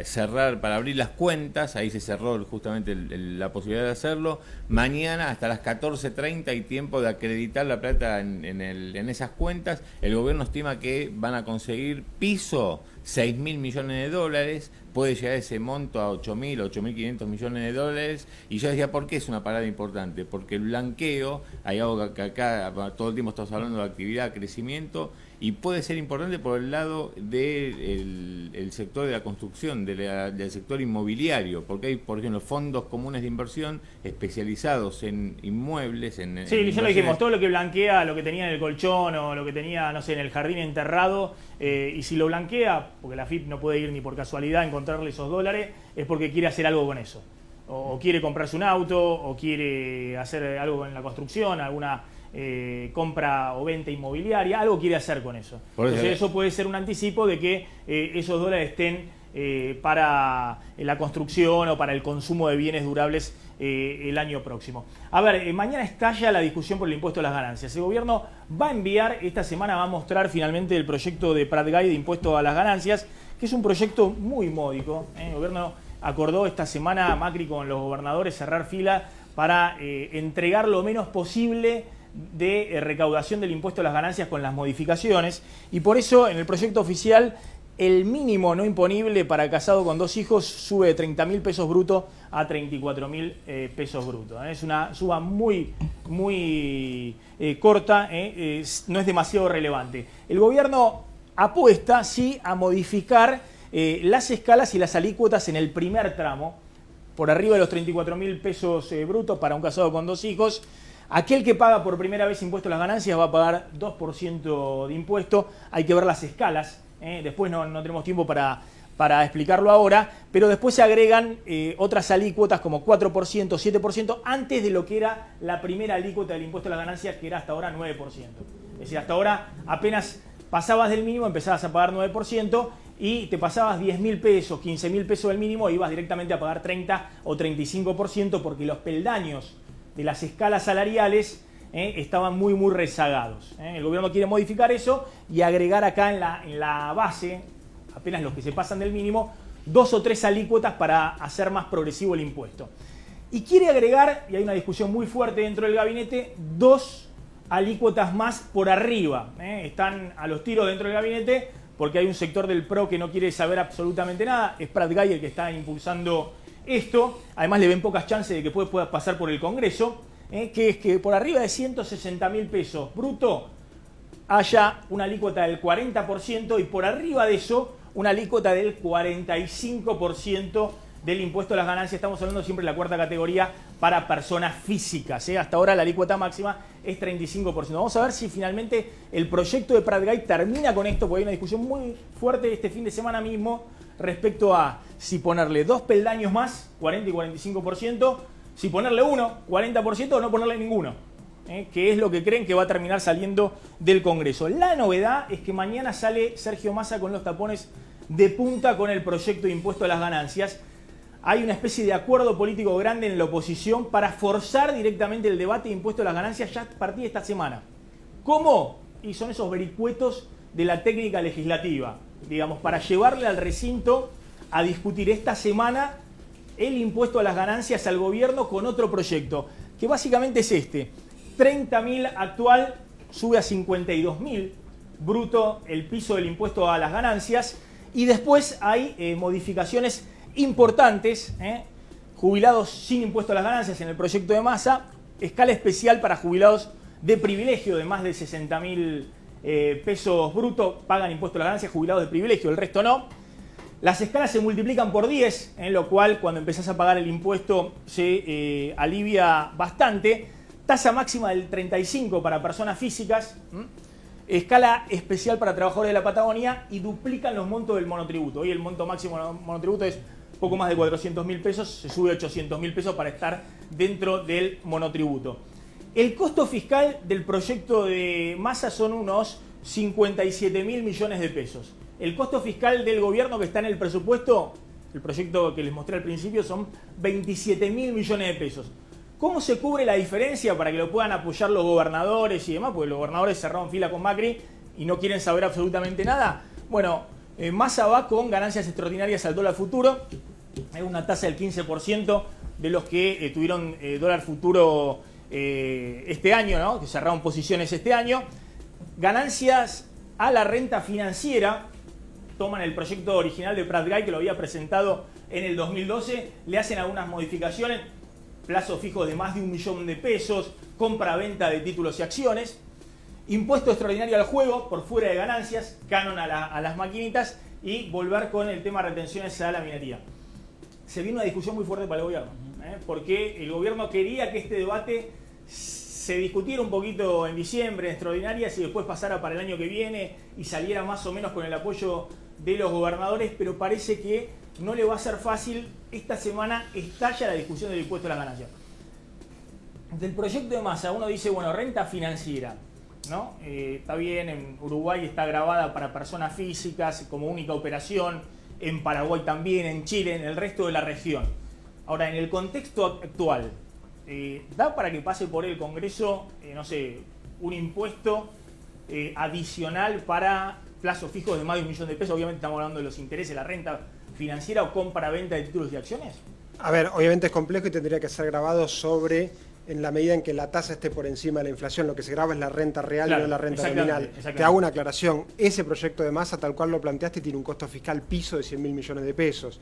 cerrar, para abrir las cuentas, ahí se cerró justamente la posibilidad de hacerlo. Mañana hasta las 14:30 hay tiempo de acreditar la plata en esas cuentas. El gobierno estima que van a conseguir piso 6.000 millones de dólares, puede llegar ese monto a 8.000, 8.500 millones de dólares, y yo decía, ¿por qué es una parada importante? Porque el blanqueo, hay algo que acá todo el tiempo estamos hablando de actividad, crecimiento, y puede ser importante por el lado del sector de la construcción, del sector inmobiliario, porque hay, por ejemplo, fondos comunes de inversión especializados en inmuebles. Sí, ya lo dijimos, todo lo que blanquea lo que tenía en el colchón o lo que tenía, no sé, en el jardín enterrado, y si lo blanquea, porque la AFIP no puede ir ni por casualidad a encontrarle esos dólares, es porque quiere hacer algo con eso. O quiere comprarse un auto, o quiere hacer algo en la construcción, alguna compra o venta inmobiliaria, algo quiere hacer con eso. Entonces eso puede ser un anticipo de que esos dólares estén para la construcción o para el consumo de bienes durables el año próximo. A ver, mañana estalla la discusión por el impuesto a las ganancias. El gobierno va a enviar, esta semana va a mostrar finalmente el proyecto de Prat-Gay de impuesto a las ganancias, que es un proyecto muy módico. El gobierno acordó esta semana, Macri con los gobernadores, cerrar fila para entregar lo menos posible de recaudación del impuesto a las ganancias con las modificaciones, y por eso en el proyecto oficial el mínimo no imponible para casado con 2 hijos sube de 30.000 pesos brutos a 34.000 pesos brutos. Es una suba muy corta, no es demasiado relevante. El gobierno apuesta sí a modificar las escalas y las alícuotas en el primer tramo, por arriba de los 34.000 pesos brutos para un casado con 2 hijos. Aquel que paga por primera vez impuesto a las ganancias va a pagar 2% de impuesto. Hay que ver las escalas. Después no tenemos tiempo para explicarlo ahora, pero después se agregan otras alícuotas como 4%, 7%, antes de lo que era la primera alícuota del impuesto a las ganancias, que era hasta ahora 9%. Es decir, hasta ahora apenas pasabas del mínimo, empezabas a pagar 9%, y te pasabas 10.000 pesos, 15.000 pesos del mínimo, e ibas directamente a pagar 30 o 35%, porque los peldaños de las escalas salariales estaban muy rezagados. El gobierno quiere modificar eso y agregar acá en la base, apenas los que se pasan del mínimo, 2 o 3 alícuotas para hacer más progresivo el impuesto. Y quiere agregar, y hay una discusión muy fuerte dentro del gabinete, 2 alícuotas más por arriba. Están a los tiros dentro del gabinete porque hay un sector del PRO que no quiere saber absolutamente nada. Es Prat-Gay el que está impulsando esto. Además le ven pocas chances de que pueda pasar por el Congreso, que es que por arriba de 160.000 pesos bruto haya una alícuota del 40% y por arriba de eso una alícuota del 45% del impuesto a las ganancias. Estamos hablando siempre de la cuarta categoría para personas físicas. Hasta ahora la alícuota máxima es 35%. Vamos a ver si finalmente el proyecto de Prat-Gay termina con esto, porque hay una discusión muy fuerte este fin de semana mismo respecto a si ponerle 2 peldaños más, 40 y 45%, si ponerle uno, 40%, o no ponerle ninguno. que es lo que creen que va a terminar saliendo del Congreso. La novedad es que mañana sale Sergio Massa con los tapones de punta con el proyecto de impuesto a las ganancias. Hay una especie de acuerdo político grande en la oposición para forzar directamente el debate de impuesto a las ganancias ya a partir de esta semana. ¿Cómo? Y son esos vericuetos de la técnica legislativa, digamos, para llevarle al recinto a discutir esta semana el impuesto a las ganancias al gobierno con otro proyecto, que básicamente es este. 30.000 actual sube a 52.000 bruto el piso del impuesto a las ganancias, y después hay modificaciones importantes, jubilados sin impuesto a las ganancias en el proyecto de Massa, escala especial para jubilados de privilegio de más de 60.000 pesos bruto, pagan impuesto a las ganancias, jubilados de privilegio, el resto no. Las escalas se multiplican por 10, en lo cual cuando empezás a pagar el impuesto se alivia bastante. Tasa máxima del 35 para personas físicas, escala especial para trabajadores de la Patagonia, y duplican los montos del monotributo. Hoy el monto máximo del monotributo es poco más de 400.000 pesos, se sube a 800.000 pesos para estar dentro del monotributo. El costo fiscal del proyecto de Massa son unos 57.000 millones de pesos. El costo fiscal del gobierno que está en el presupuesto, el proyecto que les mostré al principio, son 27.000 millones de pesos. ¿Cómo se cubre la diferencia para que lo puedan apoyar los gobernadores y demás? Porque los gobernadores cerraron fila con Macri y no quieren saber absolutamente nada. Bueno, Massa va con ganancias extraordinarias al dólar futuro. Hay una tasa del 15% de los que tuvieron dólar futuro este año, ¿no? Que cerraron posiciones este año. Ganancias a la renta financiera. Toman el proyecto original de Prat Gay, que lo había presentado en el 2012, le hacen algunas modificaciones, plazos fijos de más de 1 millón de pesos, compra-venta de títulos y acciones, impuesto extraordinario al juego por fuera de ganancias, canon a las maquinitas, y volver con el tema de retenciones a la minería. Se viene una discusión muy fuerte para el gobierno, porque el gobierno quería que este debate se discutiera un poquito en diciembre, en extraordinarias, y después pasara para el año que viene y saliera más o menos con el apoyo de los gobernadores, pero parece que no le va a ser fácil. Esta semana estalla la discusión del impuesto a las ganancias. Del proyecto de Massa uno dice, bueno, renta financiera, ¿no? Está bien, en Uruguay está grabada para personas físicas como única operación, en Paraguay también, en Chile, en el resto de la región. Ahora, en el contexto actual, ¿da para que pase por el Congreso, no sé, un impuesto adicional para plazos fijos de más de 1 millón de pesos? Obviamente estamos hablando de los intereses, la renta financiera o compra-venta de títulos y acciones. A ver, obviamente es complejo y tendría que ser grabado sobre, en la medida en que la tasa esté por encima de la inflación. Lo que se graba es la renta real, claro, y no la renta nominal. Te hago una aclaración. Ese proyecto de Massa, tal cual lo planteaste, tiene un costo fiscal piso de 100.000 millones de pesos.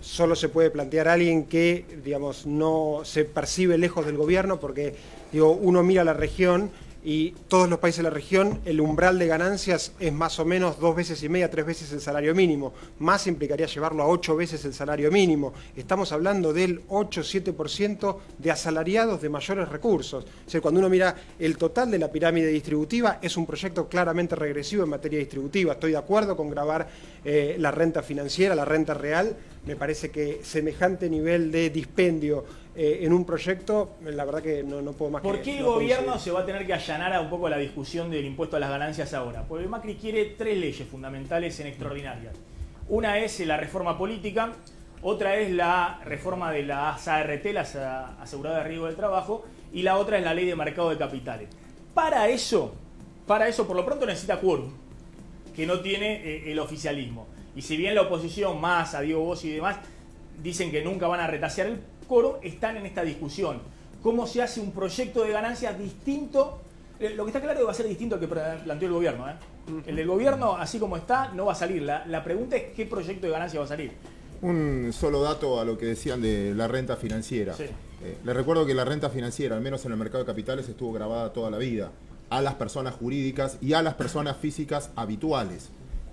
Solo se puede plantear a alguien que, digamos, no se percibe lejos del gobierno, porque, uno mira la región y todos los países de la región, el umbral de ganancias es más o menos 2,5 veces, 3 veces el salario mínimo. Más implicaría llevarlo a 8 veces el salario mínimo. Estamos hablando del 8-7% de asalariados de mayores recursos. O sea, cuando uno mira el total de la pirámide distributiva, es un proyecto claramente regresivo en materia distributiva. Estoy de acuerdo con grabar la renta financiera, la renta real. Me parece que semejante nivel de dispendio en un proyecto, la verdad que no puedo más. ¿Por qué el gobierno se va a tener que allanar a un poco la discusión del impuesto a las ganancias ahora? Porque Macri quiere 3 leyes fundamentales en extraordinarias. Una es la reforma política, otra es la reforma de las ART, las aseguradoras de riesgo del trabajo, y la otra es la ley de mercado de capitales. Para eso, por lo pronto necesita quórum, que no tiene el oficialismo. Y si bien la oposición, Massa, Diego Bossi y demás, dicen que nunca van a retasear el quórum, están en esta discusión. ¿Cómo se hace un proyecto de ganancias distinto? Lo que está claro es que va a ser distinto al que planteó el gobierno. El del gobierno, así como está, no va a salir. La pregunta es qué proyecto de ganancia va a salir. Un solo dato a lo que decían de la renta financiera. Sí. Les recuerdo que la renta financiera, al menos en el mercado de capitales, estuvo grabada toda la vida a las personas jurídicas y a las personas físicas habituales.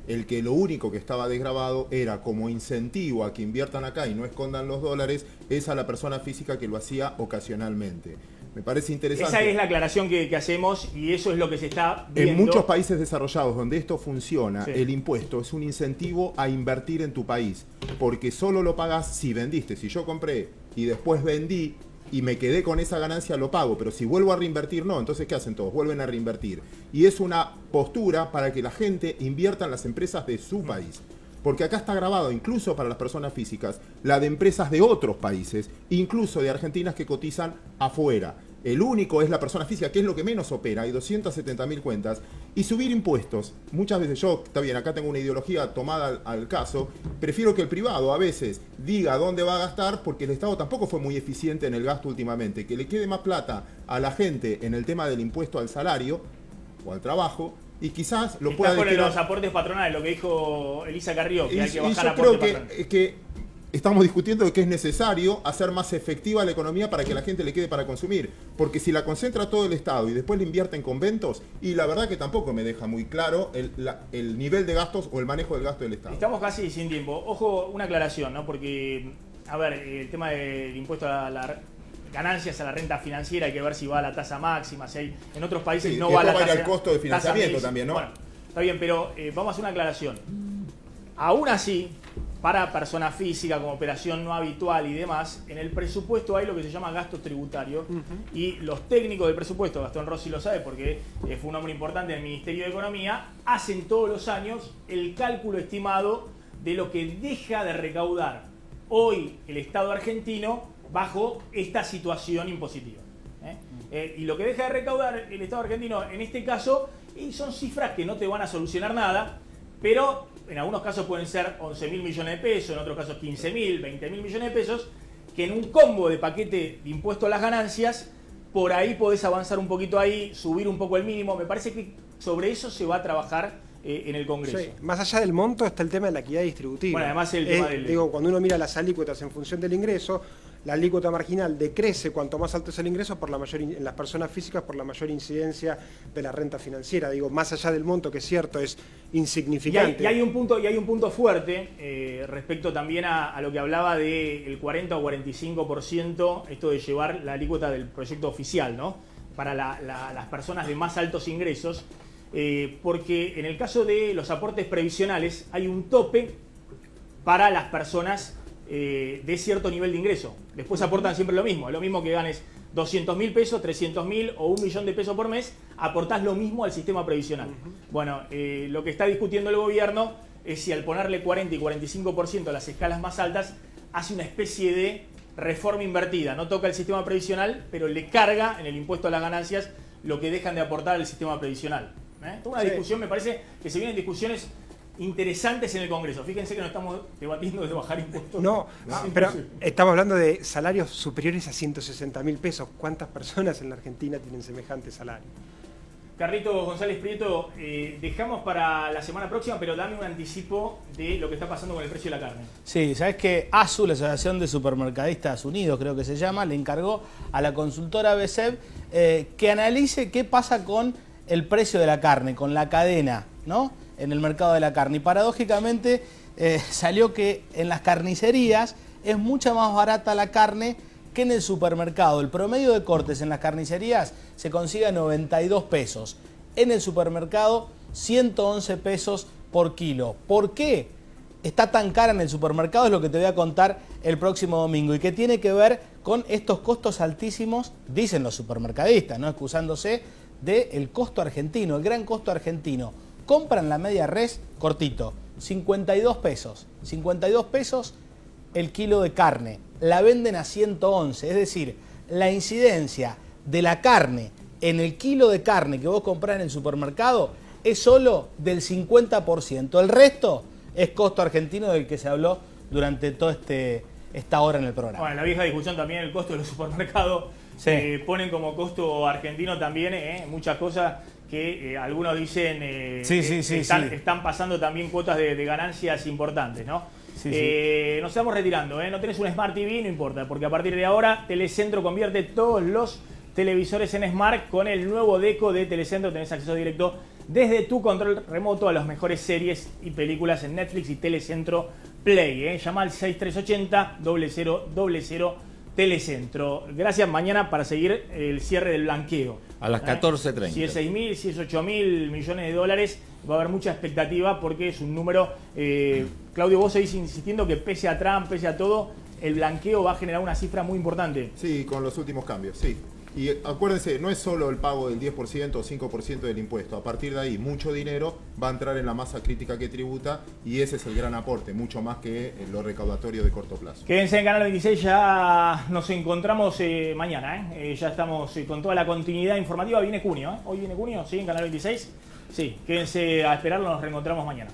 El que lo único que estaba desgravado era como incentivo a que inviertan acá y no escondan los dólares, es a la persona física que lo hacía ocasionalmente. Me parece interesante. Esa es la aclaración que hacemos y eso es lo que se está viendo. En muchos países desarrollados donde esto funciona, sí, el impuesto es un incentivo a invertir en tu país, porque solo lo pagas si vendiste. Si yo compré y después vendí, y me quedé con esa ganancia, lo pago, pero si vuelvo a reinvertir, no. Entonces, ¿qué hacen todos? Vuelven a reinvertir. Y es una postura para que la gente invierta en las empresas de su país. Porque acá está grabado, incluso para las personas físicas, la de empresas de otros países, incluso de argentinas que cotizan afuera. El único es la persona física, que es lo que menos opera, hay 270.000 cuentas. Y subir impuestos, muchas veces yo, está bien, acá tengo una ideología tomada al caso, prefiero que el privado a veces diga dónde va a gastar, porque el Estado tampoco fue muy eficiente en el gasto últimamente. Que le quede más plata a la gente en el tema del impuesto al salario o al trabajo, y quizás lo pueda con los aportes patronales, lo que dijo Elisa Carrió, que hay que bajar aportes patronales. Yo creo que estamos discutiendo de que es necesario hacer más efectiva la economía para que la gente le quede para consumir. Porque si la concentra todo el Estado y después le invierte en conventos, y la verdad que tampoco me deja muy claro el nivel de gastos o el manejo del gasto del Estado. Estamos casi sin tiempo. Ojo, una aclaración, ¿no? Porque, a ver, el tema del impuesto a la ganancias a la renta financiera, hay que ver si va a la tasa máxima, si hay en otros países sí, no va a la tasa. El costo de financiamiento también, ¿no? Bueno, está bien, pero vamos a hacer una aclaración. Aún así, para persona física, como operación no habitual y demás, en el presupuesto hay lo que se llama gasto tributario, y los técnicos del presupuesto, Gastón Rossi lo sabe porque fue un hombre importante en el Ministerio de Economía, hacen todos los años el cálculo estimado de lo que deja de recaudar hoy el Estado argentino bajo esta situación impositiva. Y lo que deja de recaudar el Estado argentino en este caso, y son cifras que no te van a solucionar nada, pero en algunos casos pueden ser 11.000 millones de pesos, en otros casos 15.000, 20.000 millones de pesos, que en un combo de paquete de impuesto a las ganancias, por ahí podés avanzar un poquito ahí, subir un poco el mínimo. Me parece que sobre eso se va a trabajar en el Congreso. Sí, más allá del monto está el tema de la equidad distributiva. Bueno, además el tema del... Digo, cuando uno mira las alícuotas en función del ingreso, la alícuota marginal decrece cuanto más alto es el ingreso por la mayor en las personas físicas por la mayor incidencia de la renta financiera. Digo, más allá del monto, que es cierto, es insignificante. Y hay un punto fuerte respecto también a lo que hablaba del 40 o 45%, esto de llevar la alícuota del proyecto oficial, ¿no? Para las personas de más altos ingresos, porque en el caso de los aportes previsionales hay un tope para las personas de cierto nivel de ingreso. Después aportan siempre lo mismo que ganes 200.000 pesos, 300.000 o 1 millón de pesos por mes, aportás lo mismo al sistema previsional. Bueno, lo que está discutiendo el gobierno es si al ponerle 40 y 45% a las escalas más altas, hace una especie de reforma invertida. No toca el sistema previsional, pero le carga en el impuesto a las ganancias lo que dejan de aportar al sistema previsional. Toda una discusión, me parece que se vienen discusiones interesantes en el Congreso. Fíjense que no estamos debatiendo de bajar impuestos. No, pero estamos hablando de salarios superiores a 160.000 pesos. ¿Cuántas personas en la Argentina tienen semejante salario? Carlito González Prieto, dejamos para la semana próxima, pero dame un anticipo de lo que está pasando con el precio de la carne. Sí, sabes que ASU, la Asociación de Supermercadistas Unidos, creo que se llama, le encargó a la consultora BSEB que analice qué pasa con el precio de la carne, con la cadena, ¿no?, en el mercado de la carne. Y paradójicamente salió que en las carnicerías es mucha más barata la carne que en el supermercado. El promedio de cortes en las carnicerías se consigue a 92 pesos. En el supermercado, 111 pesos por kilo. ¿Por qué está tan cara en el supermercado? Es lo que te voy a contar el próximo domingo, y que tiene que ver con estos costos altísimos, dicen los supermercadistas, no excusándose, del costo argentino, el gran costo argentino. Compran la media res, cortito, 52 pesos. 52 pesos el kilo de carne. La venden a 111. Es decir, la incidencia de la carne en el kilo de carne que vos comprás en el supermercado es solo del 50%. El resto es costo argentino, del que se habló durante toda esta hora en el programa. Bueno, en la vieja discusión también el costo de los supermercados. Sí. Ponen como costo argentino también muchas cosas que algunos dicen están pasando también cuotas de ganancias importantes, ¿no? Sí. Nos estamos retirando, no tenés un Smart TV, no importa, porque a partir de ahora Telecentro convierte todos los televisores en Smart. Con el nuevo Deco de Telecentro tenés acceso directo desde tu control remoto a las mejores series y películas en Netflix y Telecentro Play. Llama al 6380-000 Telecentro. Gracias. Mañana para seguir el cierre del blanqueo. A las 14:30. Si es 6.000, si es 8.000 millones de dólares, va a haber mucha expectativa porque es un número... Claudio, vos seguís insistiendo que pese a Trump, pese a todo, el blanqueo va a generar una cifra muy importante. Sí, con los últimos cambios, sí. Y acuérdense, no es solo el pago del 10% o 5% del impuesto. A partir de ahí, mucho dinero va a entrar en la masa crítica que tributa y ese es el gran aporte, mucho más que lo recaudatorio de corto plazo. Quédense en Canal 26, ya nos encontramos mañana. Ya estamos con toda la continuidad informativa. Viene Cunio, ¿eh? Hoy viene Cunio, ¿sí? En Canal 26. Sí, quédense a esperarlo, nos reencontramos mañana.